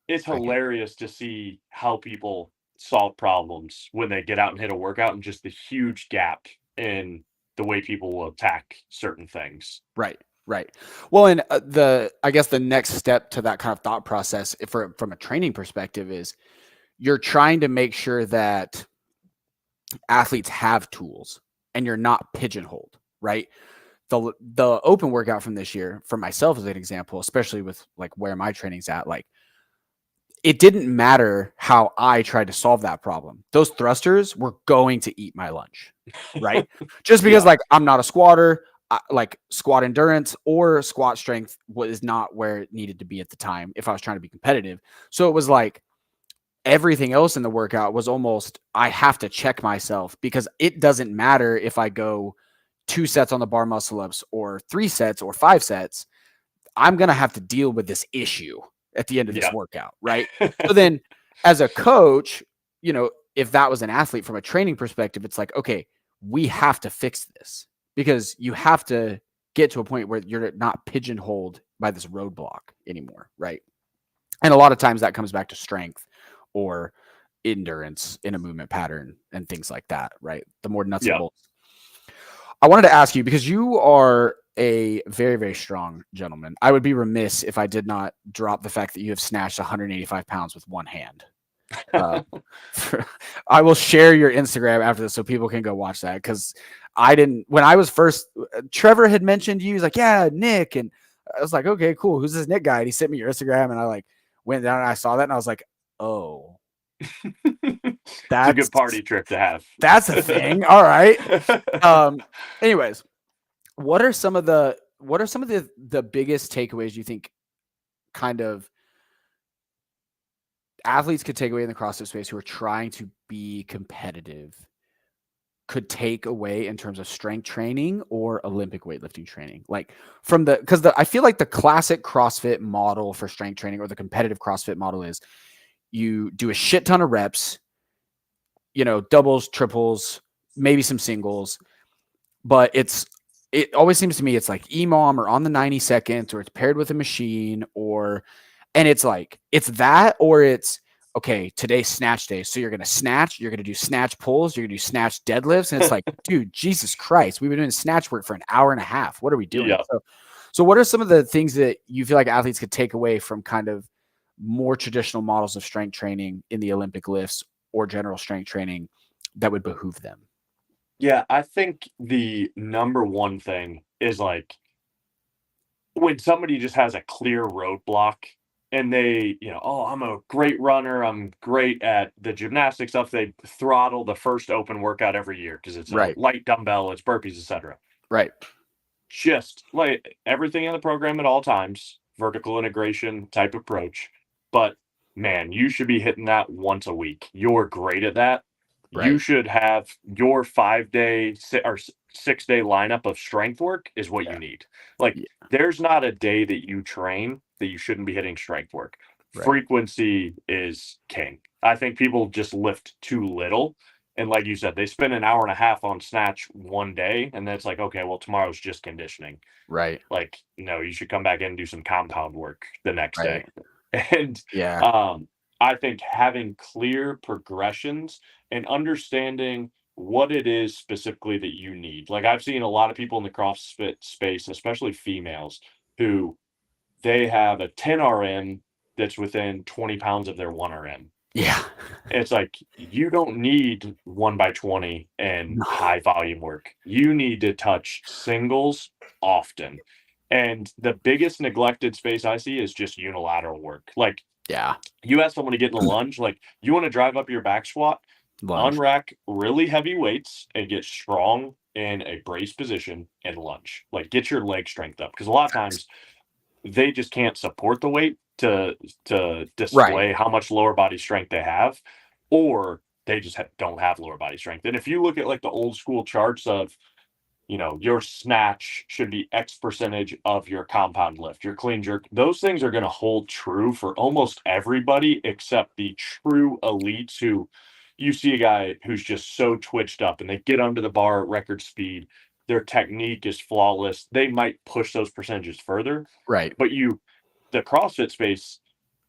it's hilarious to see how people solve problems when they get out and hit a workout, and just the huge gap in the way people will attack certain things. Right. Well, and I guess the next step to that kind of thought process from a training perspective is you're trying to make sure that athletes have tools and you're not pigeonholed, right? The open workout from this year, for myself as an example, especially with like where my training's at, like it didn't matter how I tried to solve that problem. Those thrusters were going to eat my lunch, right? Just because like I'm not a squatter, like squat endurance or squat strength was not where it needed to be at the time if I was trying to be competitive. So it was like everything else in the workout was almost, I have to check myself because it doesn't matter if I go 2 sets on the bar muscle ups or 3 sets or 5 sets. I'm going to have to deal with this issue at the end of this workout, right? So then as a coach, you know, if that was an athlete from a training perspective, it's like, okay, we have to fix this because you have to get to a point where you're not pigeonholed by this roadblock anymore, right? And a lot of times that comes back to strength or endurance in a movement pattern and things like that, right? The more nuts and bolts. I wanted to ask you, because you are a very, very strong gentleman. I would be remiss if I did not drop the fact that you have snatched 185 pounds with one hand. I will share your Instagram after this so people can go watch that, because I didn't, when I was first, Trevor had mentioned you. He's like, yeah, Nick. And I was like, okay, cool. Who's this Nick guy? And he sent me your Instagram and I like went down and I saw that and I was like, oh, that's a good party trick to have. That's a thing. All right. Anyways, what are some of the biggest takeaways you think kind of athletes could take away in the CrossFit space who are trying to be competitive could take away in terms of strength training or Olympic weightlifting training? Like from because I feel like the classic CrossFit model for strength training or the competitive CrossFit model is you do a shit ton of reps, you know, doubles, triples, maybe some singles, but it always seems to me it's like EMOM or on the 90 seconds, or it's paired with a machine, and it's like, it's that, or it's, okay, today's snatch day. So you're going to snatch, you're going to do snatch pulls, you're going to do snatch deadlifts. And it's like, dude, Jesus Christ, we've been doing snatch work for an hour and a half. What are we doing? Yeah. So what are some of the things that you feel like athletes could take away from kind of more traditional models of strength training in the Olympic lifts or general strength training that would behoove them? Yeah, I think the number one thing is like when somebody just has a clear roadblock and they, you know, oh, I'm a great runner, I'm great at the gymnastic stuff. They throttle the first open workout every year because it's a light dumbbell, it's burpees, etc. Right. Just like everything in the program at all times, vertical integration type approach. But man, you should be hitting that once a week. You're great at that. Right. You should have your 5-day or 6-day lineup of strength work is what you need. Like there's not a day that you train that you shouldn't be hitting strength work. Right. Frequency is king. I think people just lift too little. And like you said, they spend an hour and a half on snatch one day, and then it's like, okay, well, tomorrow's just conditioning. Right. Like, no, you should come back in and do some compound work the next day. And I think having clear progressions and understanding what it is specifically that you need. Like I've seen a lot of people in the CrossFit space, especially females, who they have a 10 RM that's within 20 pounds of their 1 RM. Yeah. It's like, you don't need 1x20 and high volume work. You need to touch singles often. And the biggest neglected space I see is just unilateral work. Like, you ask someone to get in the lunge, like, you want to drive up your back squat, unrack really heavy weights and get strong in a brace position and lunge. Like, get your leg strength up. Because a lot of times they just can't support the weight to display how much lower body strength they have, or they just don't have lower body strength. And if you look at like the old school charts of, you know, your snatch should be X percentage of your compound lift, your clean jerk, those things are going to hold true for almost everybody except the true elites, who you see a guy who's just so twitched up and they get under the bar at record speed. Their technique is flawless. They might push those percentages further. Right. But the CrossFit space,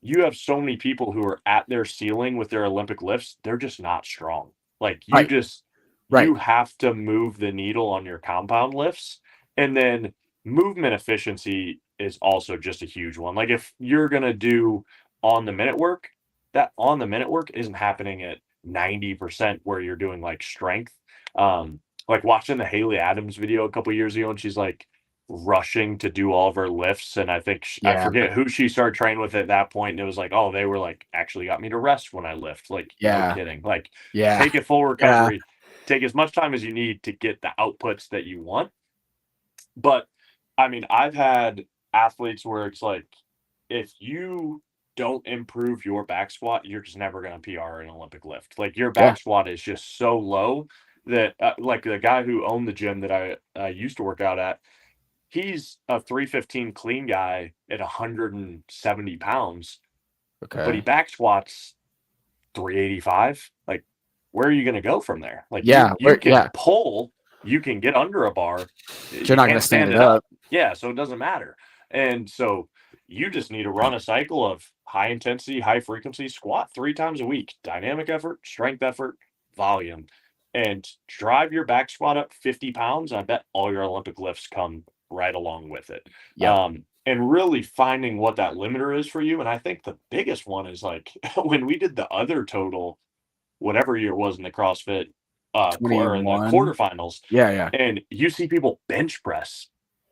you have so many people who are at their ceiling with their Olympic lifts. They're just not strong. Like you have to move the needle on your compound lifts. And then movement efficiency is also just a huge one. Like if you're going to do on the minute work, that on the minute work isn't happening at 90% where you're doing like strength. Like watching the Haley Adams video a couple years ago, and she's like rushing to do all of her lifts. And I think I Yeah. forget who she started training with at that point. And it was like, oh, they were like actually got me to rest when I lift. Like, no Yeah. kidding. Like, Yeah. take a full Yeah. recovery, take as much time as you need to get the outputs that you want. But I mean, I've had athletes where it's like, if you don't improve your back squat, you're just never going to PR an Olympic lift. Like your Yeah. back squat is just so low that, like the guy who owned the gym that I used to work out at, he's a 315 clean guy at 170 pounds, but he Okay. back squats 385. Like, where are you going to go from there? Like Yeah. you can Yeah. pull, you can get under a bar, You're you not going can't to stand stand it it up. up. Yeah, so it doesn't matter. And so you just need to run a cycle of high intensity, high frequency squat 3 times a week, dynamic effort, strength effort, volume, and drive your back squat up 50 pounds. I bet all your Olympic lifts come right along with it. Yep. And really finding what that limiter is for you. And I think the biggest one is like when we did the other total, whatever year it was in the CrossFit, or in the 21. quarterfinals, Yeah. Yeah. and you see people bench press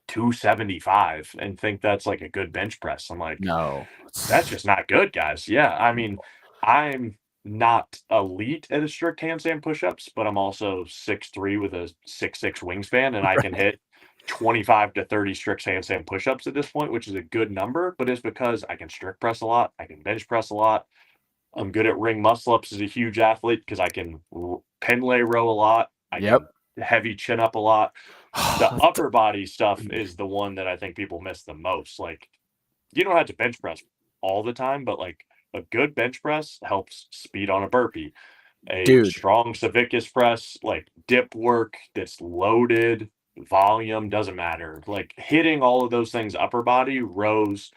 275 and think that's like a good bench press. I'm like, No. that's just not good, guys. Yeah, I mean, I'm not elite at a strict handstand push-ups, but I'm also 6'3" with a 6'6" wingspan, and I can hit 25 to 30 strict handstand push-ups at this point, which is a good number, but it's because I can strict press a lot, I can bench press a lot. I'm good at ring muscle ups as a huge athlete because I can pen lay row a lot. I Yep. can heavy chin up a lot. The upper body stuff is the one that I think people miss the most. Like, you don't have to bench press all the time, but like a good bench press helps speed on a burpee. A Dude. strong Savicus press, like dip work that's loaded, volume, doesn't matter. Like hitting all of those things, upper body, rows,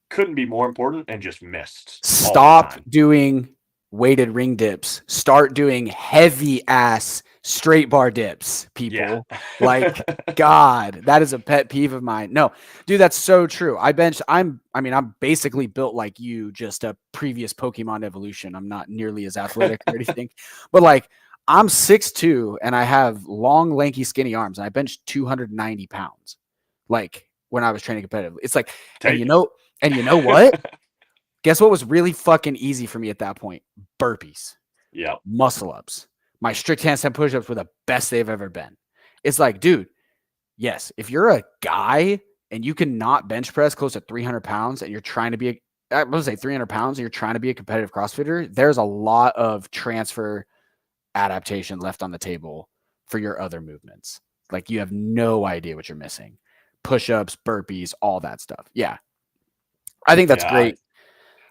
couldn't be more important and just missed all the Stop time. doing weighted ring dips. Start doing heavy ass straight bar dips, people. Yeah. Like, God, that is a pet peeve of mine. No, dude, that's so true. I'm basically built like you, just a previous Pokemon evolution. I'm not nearly as athletic or anything, but like I'm 6'2" and I have long, lanky, skinny arms, and I bench 290 pounds. Like when I was training competitively, it's like, and you know what? Guess what was really fucking easy for me at that point? Burpees. Yeah. Muscle ups. My strict handstand push-ups were the best they've ever been. It's like, dude, yes, if you're a guy and you cannot bench press close to 300 pounds and you're trying to be, I was say 300 pounds and you're trying to be a competitive CrossFitter, there's a lot of transfer adaptation left on the table for your other movements. Like you have no idea what you're missing. Push-ups, burpees, all that stuff. Yeah. I think that's great.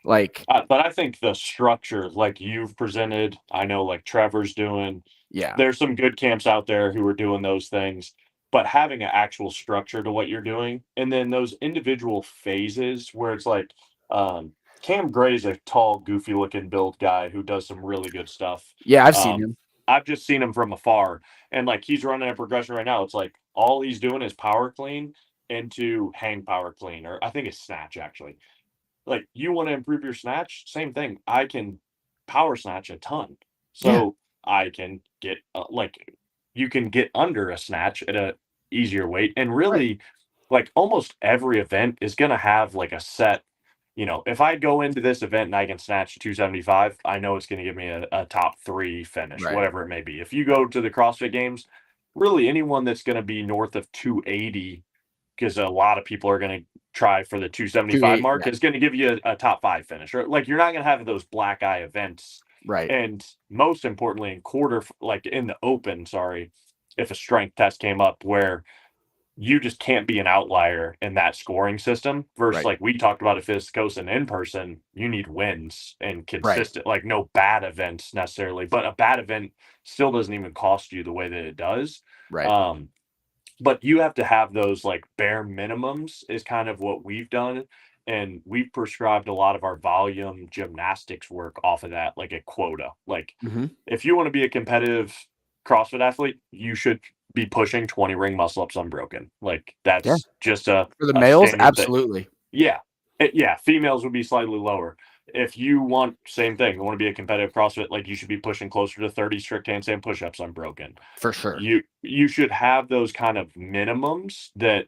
Like, but I think the structure, like you've presented, I know like Trevor's doing, yeah, there's some good camps out there who are doing those things, but having an actual structure to what you're doing, and then those individual phases where it's like, Cam Gray's a tall, goofy looking build guy who does some really good stuff. Yeah, I've seen him. I've just seen him from afar, and like he's running a progression right now. It's like all he's doing is power clean into hang power clean, or I think it's snatch actually. Like you want to improve your snatch, same thing. I can power snatch a ton, so I can get like you can get under a snatch at a easier weight, and really, like almost every event is gonna have like a set. You know, if I go into this event and I can snatch 275, I know it's going to give me a top 3 finish, whatever it may be. If you go to the CrossFit Games, really anyone that's going to be north of 280, because a lot of people are going to try for the 275 mark, is going to give you a top 5 finish. Or like you're not going to have those black eye events. Right. And most importantly, like in the open, if a strength test came up where you just can't be an outlier in that scoring system versus like we talked about at Physicos and in person, you need wins and consistent, like no bad events necessarily, but a bad event still doesn't even cost you the way that it does. Right. But you have to have those like bare minimums is kind of what we've done. And we've prescribed a lot of our volume gymnastics work off of that, like a quota. Like if you want to be a competitive CrossFit athlete, you should be pushing 20 ring muscle ups unbroken. Like that's just for the males, absolutely. Yeah. Yeah, females would be slightly lower. If you want, same thing, you want to be a competitive CrossFit, like you should be pushing closer to 30 strict handstand push-ups unbroken. For sure. You should have those kind of minimums that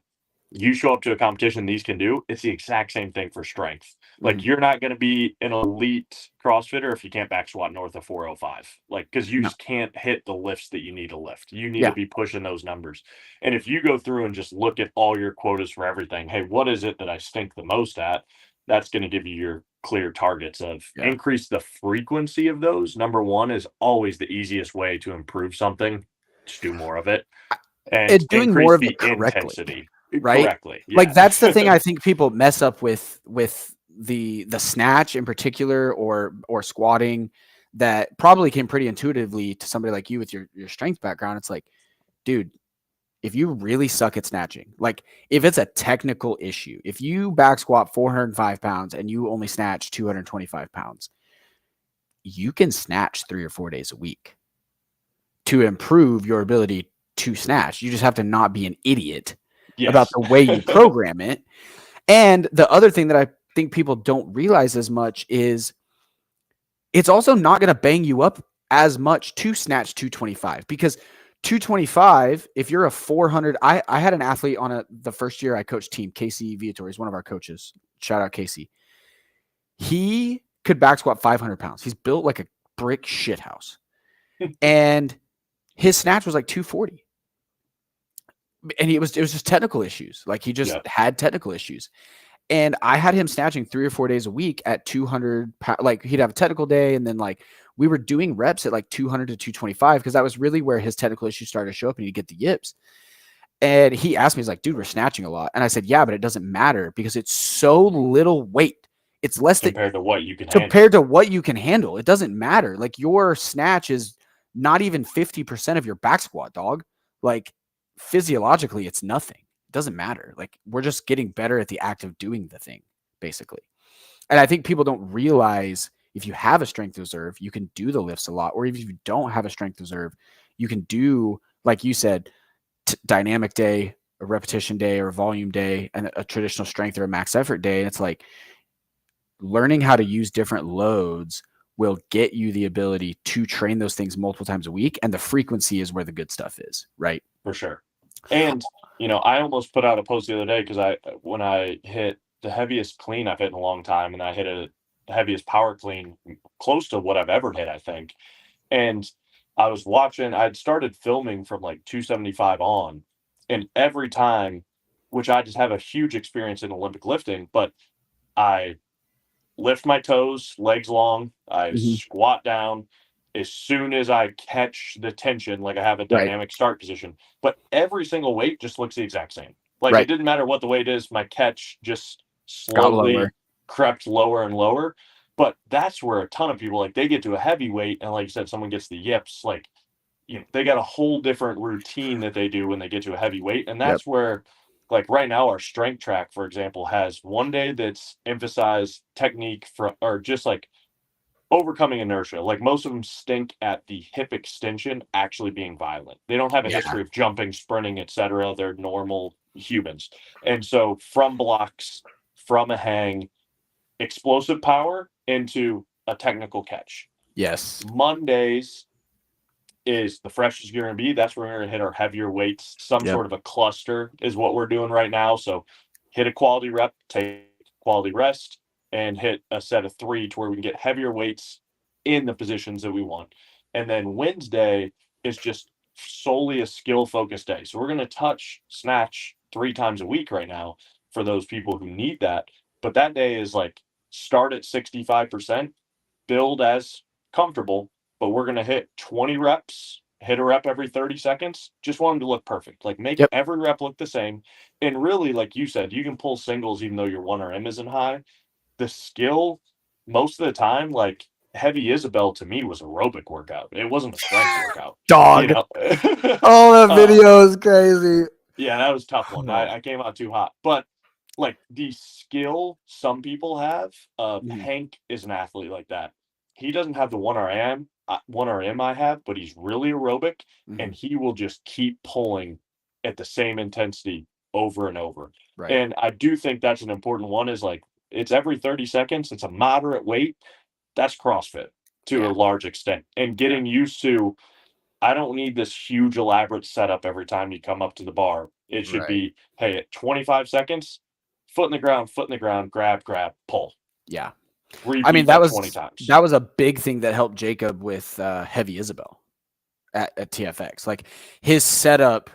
you show up to a competition these can do. It's the exact same thing for strength. Like you're not going to be an elite CrossFitter if you can't back squat north of 405. Like, because you No. just can't hit the lifts that you need to lift. You need Yeah. to be pushing those numbers. And if you go through and just look at all your quotas for everything, hey, what is it that I stink the most at? That's going to give you your clear targets of increase the frequency of those. Number one is always the easiest way to improve something. Just do more of it and doing increase more of the it correctly. intensity. Right? Correctly. Yeah. Like that's the thing I think people mess up with the snatch in particular or squatting that probably came pretty intuitively to somebody like you with your strength background. It's like, dude, if you really suck at snatching, like if it's a technical issue, if you back squat 405 pounds and you only snatch 225 pounds, you can snatch 3 or 4 days a week to improve your ability to snatch. You just have to not be an idiot about the way you program it. And the other thing that I think people don't realize as much is it's also not going to bang you up as much to snatch 225 because 225, if you're a 400, I had an athlete on the first year I coached team, Casey Viator, he's one of our coaches. Shout out Casey. He could back squat 500 pounds. He's built like a brick shit house. And his snatch was like 240. And it was just technical issues. Like he just had technical issues. And I had him snatching 3 or 4 days a week at 200. Like he'd have a technical day. And then like we were doing reps at like 200 to 225 because that was really where his technical issues started to show up and he'd get the yips. And he asked me, he's like, dude, we're snatching a lot. And I said, yeah, but it doesn't matter because it's so little weight. It's less compared to what you can to what you can handle. It doesn't matter. Like your snatch is not even 50% of your back squat, dog. Like physiologically, it's nothing. It doesn't matter. Like we're just getting better at the act of doing the thing, basically. And I think people don't realize if you have a strength reserve, you can do the lifts a lot. Or if you don't have a strength reserve, you can do, like you said, dynamic day, a repetition day, or a volume day, and a traditional strength or a max effort day. And it's like learning how to use different loads will get you the ability to train those things multiple times a week. And the frequency is where the good stuff is, right? For sure. And, I almost put out a post the other day because when I hit the heaviest clean I've hit in a long time, and I hit the heaviest power clean close to what I've ever hit, I think. And I was watching, I'd started filming from like 275 on, and every time, which I just have a huge experience in Olympic lifting, but I lift my toes, legs long, I squat down as soon as I catch the tension, like I have a dynamic start position. But every single weight just looks the exact same. Like it didn't matter what the weight is, my catch just slowly crept lower and lower. But that's where a ton of people, like they get to a heavy weight, and like you said, someone gets the yips, like they got a whole different routine that they do when they get to a heavy weight. And that's where, like right now, our strength track, for example, has one day that's emphasized technique or just like overcoming inertia. Like most of them stink at the hip extension actually being violent. They don't have a history of jumping, sprinting, etc. They're normal humans. And so from blocks, from a hang, explosive power into a technical catch. Yes. Mondays is the freshest you're going to be. That's where we're going to hit our heavier weights. Some sort of a cluster is what we're doing right now. So hit a quality rep, take quality rest, and hit a set of 3 to where we can get heavier weights in the positions that we want. And then Wednesday is just solely a skill focused day. So we're going to touch snatch 3 times a week right now for those people who need that. But that day is like start at 65%, build as comfortable, but we're going to hit 20 reps, hit a rep every 30 seconds. Just want them to look perfect. Like make every rep look the same. And really, like you said, you can pull singles even though your 1RM isn't high. The skill, most of the time, like heavy Isabel to me was aerobic workout. It wasn't a strength workout. Dog. Oh, that video is crazy. Yeah, that was a tough one. I came out too hot. But like the skill some people have, Hank is an athlete like that. He doesn't have the 1RM I have, but he's really aerobic, and he will just keep pulling at the same intensity over and over. And I do think that's an important one is like it's every 30 seconds. It's a moderate weight. That's CrossFit to a Yeah. large extent. And getting used to, I don't need this huge elaborate setup every time you come up to the bar. It should Right. be, hey, at 25 seconds, foot in the ground, grab, pull. Yeah. I mean, Repeat that 20 times. that was a big thing that helped Jacob with Heavy Isabel at TFX. Like his setup,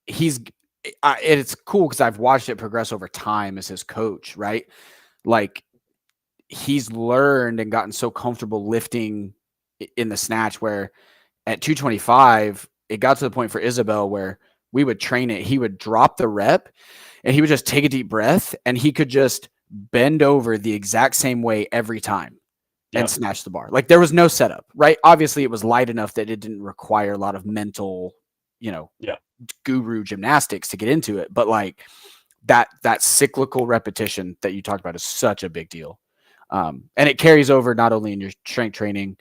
it's cool because I've watched it progress over time as his coach, right? Like he's learned and gotten so comfortable lifting in the snatch where at 225, it got to the point for Isabel where we would train it. He would drop the rep and he would just take a deep breath and he could just bend over the exact same way every time and snatch the bar. Like there was no setup, right? Obviously, it was light enough that it didn't require a lot of mental, guru gymnastics to get into it. But like that cyclical repetition that you talked about is such a big deal. And it carries over not only in your strength training,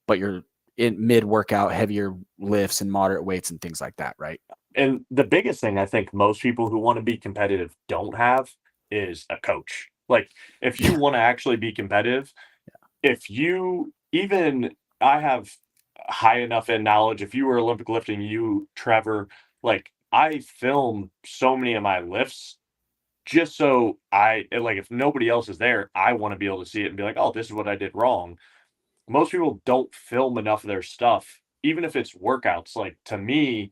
but your in mid workout, heavier lifts and moderate weights and things like that, right? And the biggest thing I think most people who want to be competitive don't have is a coach. Like, if you want to actually be competitive, if you even, I have high enough in knowledge. If you were Olympic lifting, you, Trevor, like, I film so many of my lifts just so if nobody else is there, I want to be able to see it and be like, oh, this is what I did wrong. Most people don't film enough of their stuff, even if it's workouts. Like, to me,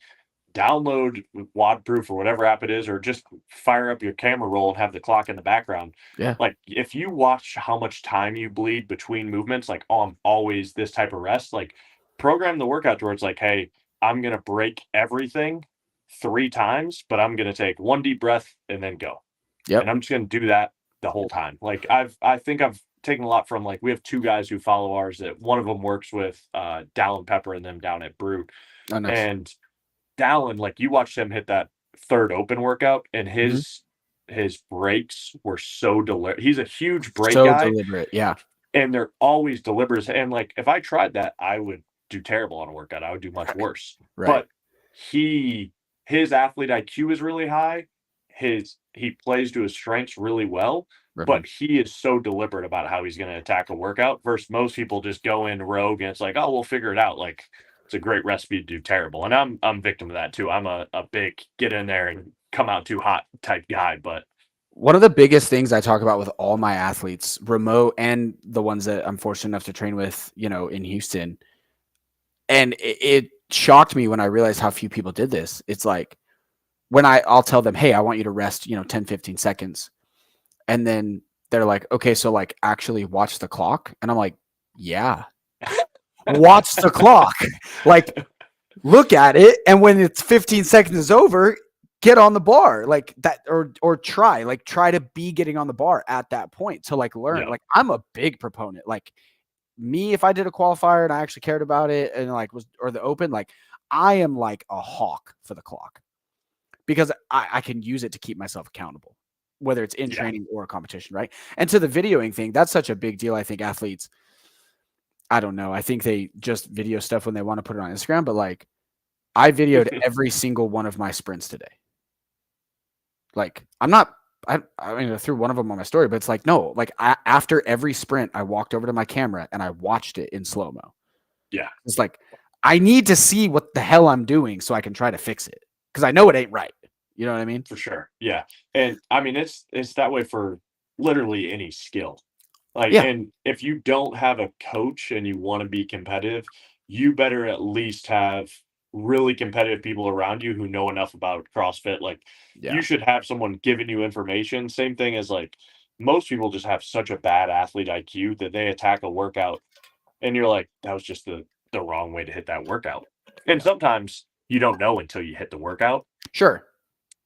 download Wadproof or whatever app it is, or just fire up your camera roll and have the clock in the background. Yeah. Like, if you watch how much time you bleed between movements, like, oh, I'm always this type of rest, like, program the workout towards like, hey, I'm going to break everything 3 times, but I'm going to take 1 deep breath and then go. Yep. And I'm just going to do that the whole time. Like, I think I've taken a lot from, like, we have 2 guys who follow ours that one of them works with Dallin Pepper and them down at Brute. Oh, nice. And Dallin, like, you watched him hit that third open workout, and his breaks were so deliberate. He's a huge break guy. Deliberate, yeah. And they're always deliberate. And like, if I tried that, I would do terrible on a workout. I would do much worse. Right. But his athlete IQ is really high. He plays to his strengths really well. But he is so deliberate about how he's going to attack a workout versus most people just go in rogue and it's like, oh, we'll figure it out. Like, it's a great recipe to do terrible. And I'm victim of that too. I'm a big get in there and come out too hot type guy. But one of the biggest things I talk about with all my athletes, remote and the ones that I'm fortunate enough to train with, in Houston, and it shocked me when I realized how few people did this. It's like when I'll tell them, hey, I want you to rest, 10, 15 seconds. And then they're like, okay, so like actually watch the clock. And I'm like, yeah, watch the clock. Like, look at it. And when it's 15 seconds is over, get on the bar like that, or try to be getting on the bar at that point to like learn. Yeah. Like, I'm a big proponent. Like me, if I did a qualifier and I actually cared about it and like or the open, like I am like a hawk for the clock because I can use it to keep myself accountable, whether it's in training or a competition, right? And to the videoing thing, that's such a big deal. I think athletes, I don't know. I think they just video stuff when they want to put it on Instagram, but like I videoed every single one of my sprints today. Like I mean, I threw one of them on my story, but it's like, no, like after every sprint, I walked over to my camera and I watched it in slow-mo. Yeah. It's like, I need to see what the hell I'm doing so I can try to fix it. Cause I know it ain't right. You know what I mean? For sure. Yeah. And I mean, it's that way for literally any skill. Like, and if you don't have a coach and you want to be competitive, you better at least have really competitive people around you who know enough about CrossFit. Like, you should have someone giving you information. Same thing as like most people just have such a bad athlete IQ that they attack a workout and you're like, that was just the wrong way to hit that workout. And sometimes you don't know until you hit the workout. Sure.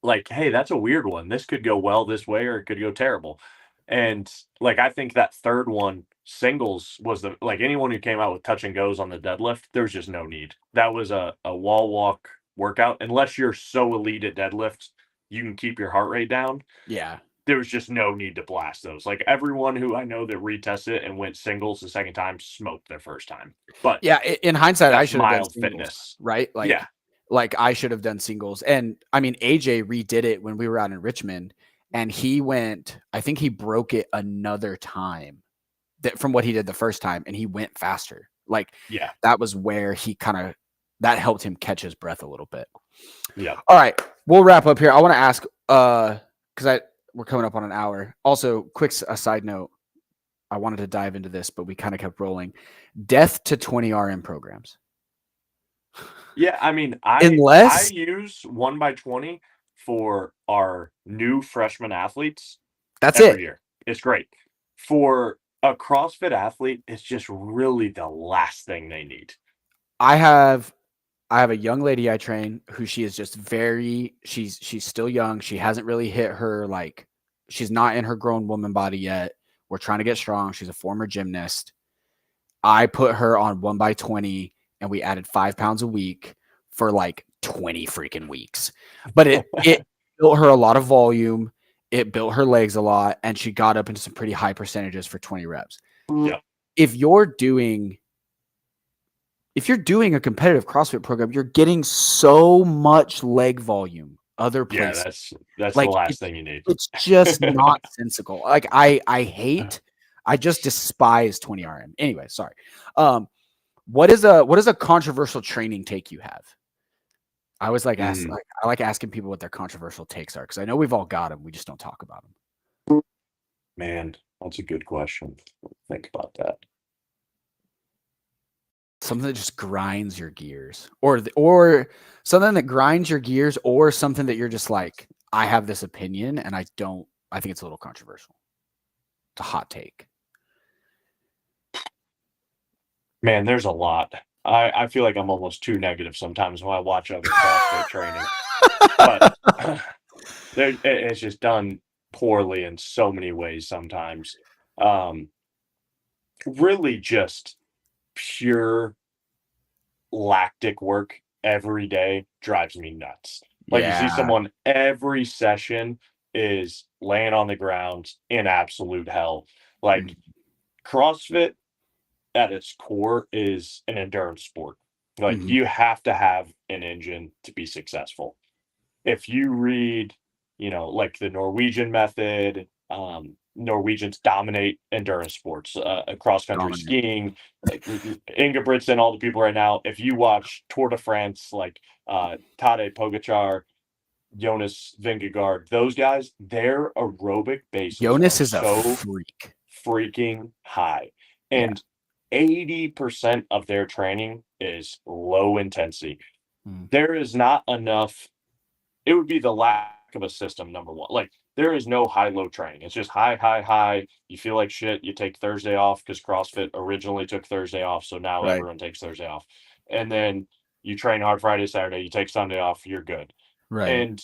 Like, hey, that's a weird one. This could go well this way or it could go terrible. And like, I think that third one, singles, was anyone who came out with touch and goes on the deadlift, there's just no need. That was a wall walk workout. Unless you're so elite at deadlifts, you can keep your heart rate down. Yeah. There was just no need to blast those. Like, everyone who I know that retested it and went singles the second time smoked their first time. But yeah, in hindsight, I should have done singles, fitness, right? Like, like I should have done singles. And I mean, AJ redid it when we were out in Richmond and I think he broke it another time from what he did the first time, and he went faster. Like, Yeah. that was where he that helped him catch his breath a little bit. Yeah. All right, we'll wrap up here. I want to ask, because we're coming up on an hour. Also, quick side note, I wanted to dive into this, but we kind of kept rolling. Death to 20 RM programs. Yeah, I mean, I use 1x20 for our new freshman athletes. That's every year. It's great. For a CrossFit athlete, it's just really the last thing they need. I have a young lady I train who she is just she's still young. She hasn't really hit her, like, she's not in her grown woman body yet. We're trying to get strong. She's a former gymnast. I put her on 1x20 and we added 5 pounds a week for like 20 freaking weeks. But it built her a lot of volume. It built her legs a lot, and she got up into some pretty high percentages for 20 reps. Yeah. If you're doing a competitive CrossFit program, you're getting so much leg volume other places. Yeah, that's like, the last thing you need. It's just nonsensical. Like, I just despise 20 RM. Anyway, sorry. What is a controversial training take you have? I always like I like asking people what their controversial takes are, because I know we've all got them. We just don't talk about them. Man, that's a good question. Think about that. Something that just grinds your gears, or something that grinds your gears, or something that you're just like, I have this opinion and I think it's a little controversial. It's a hot take. Man, there's a lot. I feel like I'm almost too negative sometimes when I watch other CrossFit training. But it's just done poorly in so many ways sometimes. Really just pure lactic work every day drives me nuts. Like, you see someone every session is laying on the ground in absolute hell. Like, CrossFit at its core is an endurance sport. Like, you have to have an engine to be successful. If you read, like the Norwegian method, Norwegians dominate endurance sports, cross-country skiing, like Ingebrigtsen, all the people right now. If you watch Tour de France, like Tadej Pogacar, Jonas Vingegaard, those guys, their aerobic bases Jonas is so a freak. freaking high. And 80% of their training is low intensity. There is not enough. It would be the lack of a system, number one. Like, there is no high-low training. It's just high, high, high. You feel like shit. You take Thursday off, because CrossFit originally took Thursday off, so now everyone takes Thursday off. And then you train hard Friday, Saturday. You take Sunday off. You're good. Right. And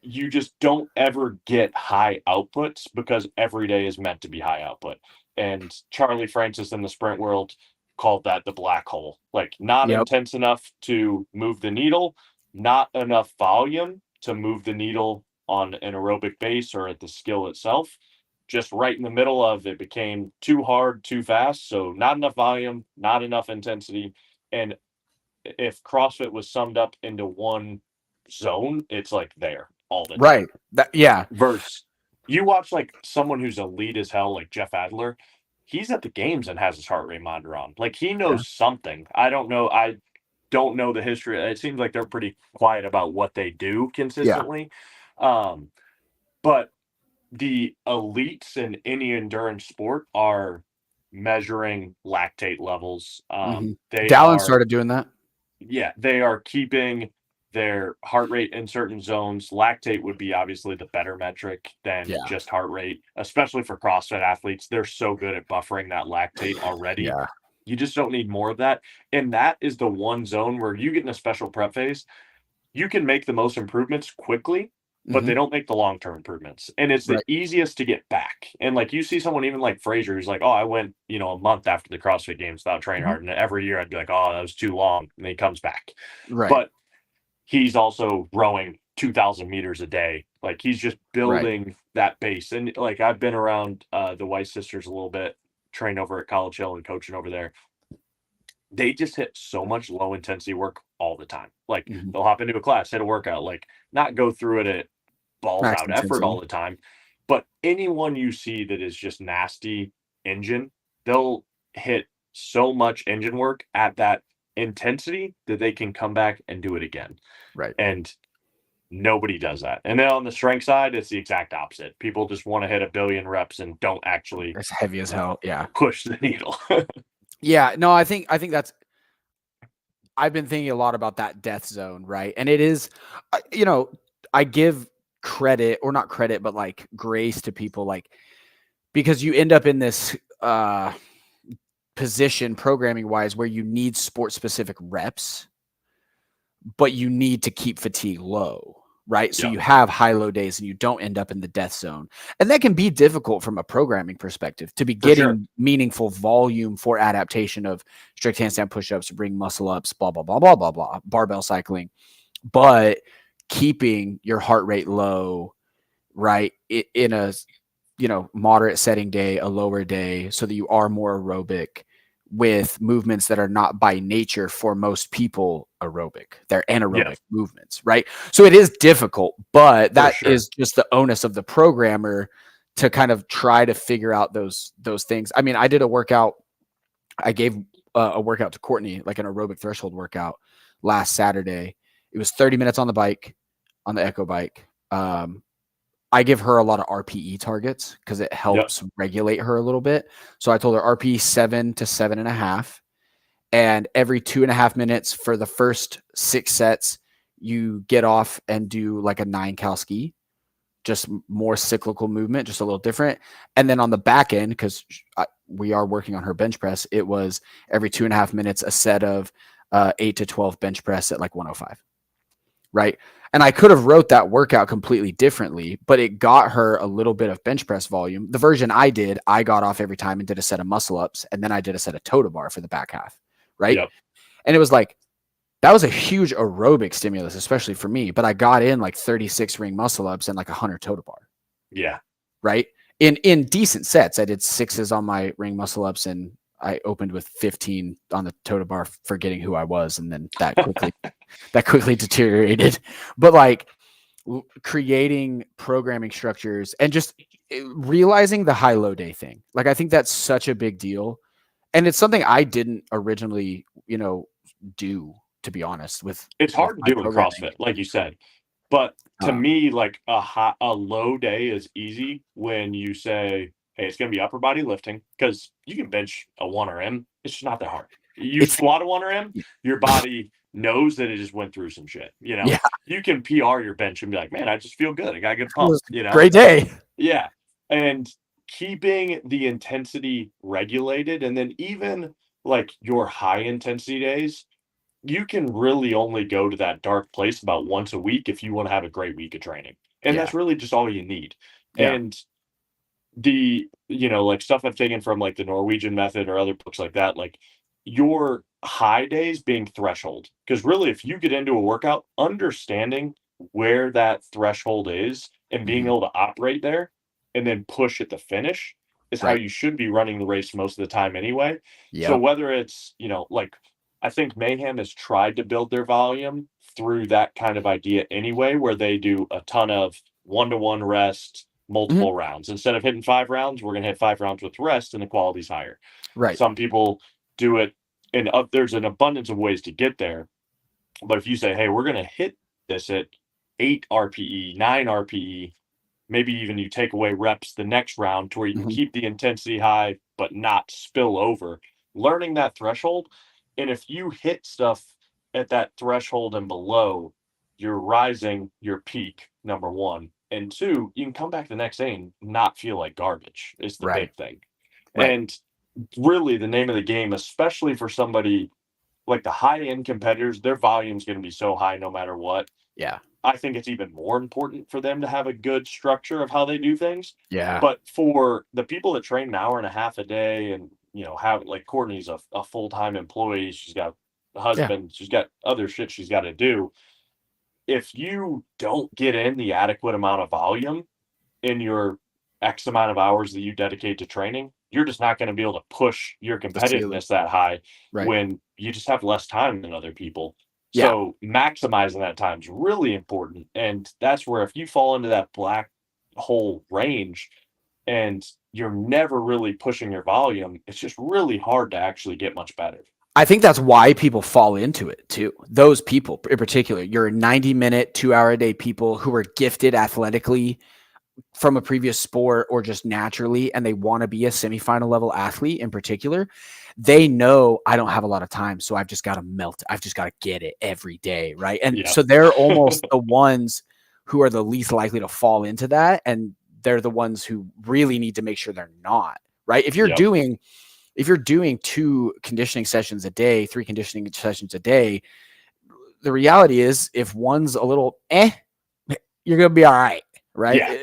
you just don't ever get high outputs, because every day is meant to be high output. And Charlie Francis in the sprint world called that the black hole. Like, not intense enough to move the needle, not enough volume to move the needle on an aerobic base or at the skill itself. Just right in the middle of it became too hard, too fast. So not enough volume, not enough intensity. And if CrossFit was summed up into one zone, it's like there all the time. Right. Versus you watch like someone who's elite as hell, like Jeff Adler. He's at the games and has his heart rate monitor on. Like, he knows something. I don't know the history. It seems like they're pretty quiet about what they do consistently. But the elites in any endurance sport are measuring lactate levels. Dallin started doing that. Yeah, they are keeping their heart rate in certain zones. Lactate would be obviously the better metric than just heart rate, especially for CrossFit athletes. They're so good at buffering that lactate already. You just don't need more of that. And that is the one zone where you get in a special prep phase, you can make the most improvements quickly, but they don't make the long-term improvements. And it's the easiest to get back. And like, you see someone even like Fraser, who's like, oh, I went, a month after the CrossFit games without training hard. And every year I'd be like, oh, that was too long. And then he comes back. Right. But he's also rowing 2,000 meters a day. Like, he's just building that base. And like, I've been around the Weiss sisters a little bit, trained over at College Hill and coaching over there. They just hit so much low intensity work all the time. Like, they'll hop into a class, hit a workout, like, not go through it at balls Max out effort all intensity. the time. But anyone you see that is just nasty engine, they'll hit so much engine work at that intensity that they can come back and do it again. Right. And nobody does that. And then on the strength side, it's the exact opposite. People just want to hit 1,000,000,000 reps and don't actually It's heavy as hell. Yeah. push the needle. Yeah. No, I think that's, I've been thinking a lot about that death zone, right? And it is, I give credit, or not credit, but like grace to people, like, because you end up in this position programming wise where you need sport specific reps, but you need to keep fatigue low, right? So Yeah, you have high low days and you don't end up in the death zone. And that can be difficult from a programming perspective, to be for sure. getting meaningful volume for adaptation of strict handstand push-ups to bring muscle ups, blah, blah, blah, blah, blah, blah, barbell cycling, but keeping your heart rate low, right? In a, moderate setting day, a lower day, so that you are more aerobic with movements that are not by nature for most people aerobic. They're anaerobic Yeah, movements, right? So it is difficult, but for that sure. is just the onus of the programmer to kind of try to figure out those things. I mean, I did a workout. I gave a workout to Courtney, like an aerobic threshold workout last Saturday. It was 30 minutes on the bike, on the Echo bike. I give her a lot of RPE targets because it Yep. helps regulate her a little bit. So I told her RPE 7 to 7.5. And every 2.5 minutes for the first 6 sets, you get off and do like a 9 cal ski, just more cyclical movement, just a little different. And then on the back end, because we are working on her bench press, it was every 2.5 minutes, a set of 8 to 12 bench press at like 105. Right. And I could have wrote that workout completely differently, but it got her a little bit of bench press volume. The version I did, I got off every time and did a set of muscle ups, and then I did a set of toe to bar for the back half. Right. Yep. And it was like, that was a huge aerobic stimulus, especially for me, but I got in like 36 ring muscle ups and like 100 toe to bar. Yeah. Right. In decent sets. I did 6s on my ring muscle ups, and I opened with 15 on the toe to bar, forgetting who I was. And then that quickly deteriorated. But like creating programming structures and just realizing the high low day thing. Like, I think that's such a big deal. And it's something I didn't originally, do, to be honest, with It's hard to my do in programming. CrossFit, like you said. But to me, like a low day is easy when you say, "Hey, it's going to be upper body lifting," because you can bench a 1RM. It's just not that hard. You It's squat a 1RM, your body knows that it just went through some shit. yeah, You can PR your bench and be like, "Man, I just feel good. I got a good it pump." was a great day. Yeah. And keeping the intensity regulated, and then even like your high intensity days, you can really only go to that dark place about once a week if you want to have a great week of training. And Yeah. that's really just all you need. Yeah. And like stuff I've taken from like the Norwegian method or other books like that, like your high days being threshold. Because really, if you get into a workout, understanding where that threshold is and being Mhm. able to operate there and then push at the finish is how Right. you should be running the race most of the time anyway. So Yep. whether it's, like I think Mayhem has tried to build their volume through that kind of idea anyway, where they do a ton of one-to-one rest, Mhm. multiple rounds. Instead of hitting 5 rounds, we're going to hit 5 rounds with rest, and the quality's higher. Right. Some people do it, and there's an abundance of ways to get there. But if you say, hey, we're going to hit this at 8 RPE, 9 RPE, maybe even you take away reps the next round to where you can Mhm. keep the intensity high but not spill over, learning that threshold. And if you hit stuff at that threshold and below, you're rising your peak, number one. And two, you can come back the next day and not feel like garbage, is the Right. big thing. Right. And really, the name of the game, especially for somebody like the high end competitors, their volume is going to be so high no matter what. Yeah. I think it's even more important for them to have a good structure of how they do things. Yeah. But for the people that train an hour and a half a day and, have like Courtney's a full time employee, she's got a Yeah. husband, she's got other shit she's got to do. If you don't get in the adequate amount of volume in your X amount of hours that you dedicate to training, you're just not going to be able to push your The ceiling. competitiveness that high Right. when you just have less time than other people. So maximizing that time is really important. And that's where if you fall into that black hole range and you're never really pushing your volume, it's just really hard to actually get much better. I think that's why people fall into it too. Those people in particular, your 90-minute, 2-hour-a-day people who are gifted athletically from a previous sport or just naturally, and they want to be a semifinal level athlete in particular, they know I don't have a lot of time. So I've just got to melt. I've just got to get it every day. Right. And so they're almost the ones who are the least likely to fall into that. And they're the ones who really need to make sure they're not. Right. If you're doing 2 conditioning sessions a day, 3 conditioning sessions a day, the reality is if one's a little you're going to be all right. Right. Yeah.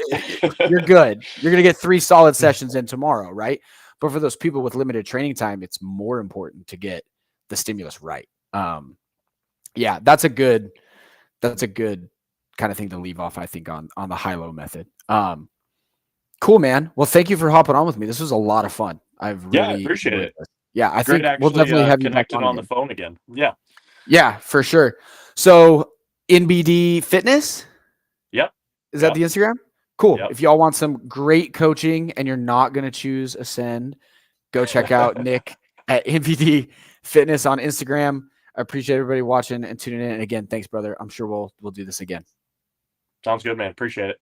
You're good. You're going to get 3 solid sessions in tomorrow. Right. But for those people with limited training time, it's more important to get the stimulus right. That's a good kind of thing to leave off, I think, on the high-low method. Cool, man. Well, thank you for hopping on with me. This was a lot of fun. I've really appreciate it. Yeah, I think we'll definitely have you connected on the phone again. Yeah. Yeah, for sure. So NBD Fitness? Yep. Is that the Instagram? Cool. Yep. If y'all want some great coaching and you're not going to choose Ascend, go check out Nick at NBD Fitness on Instagram. I appreciate everybody watching and tuning in. And again, thanks, brother. I'm sure we'll do this again. Sounds good, man. Appreciate it.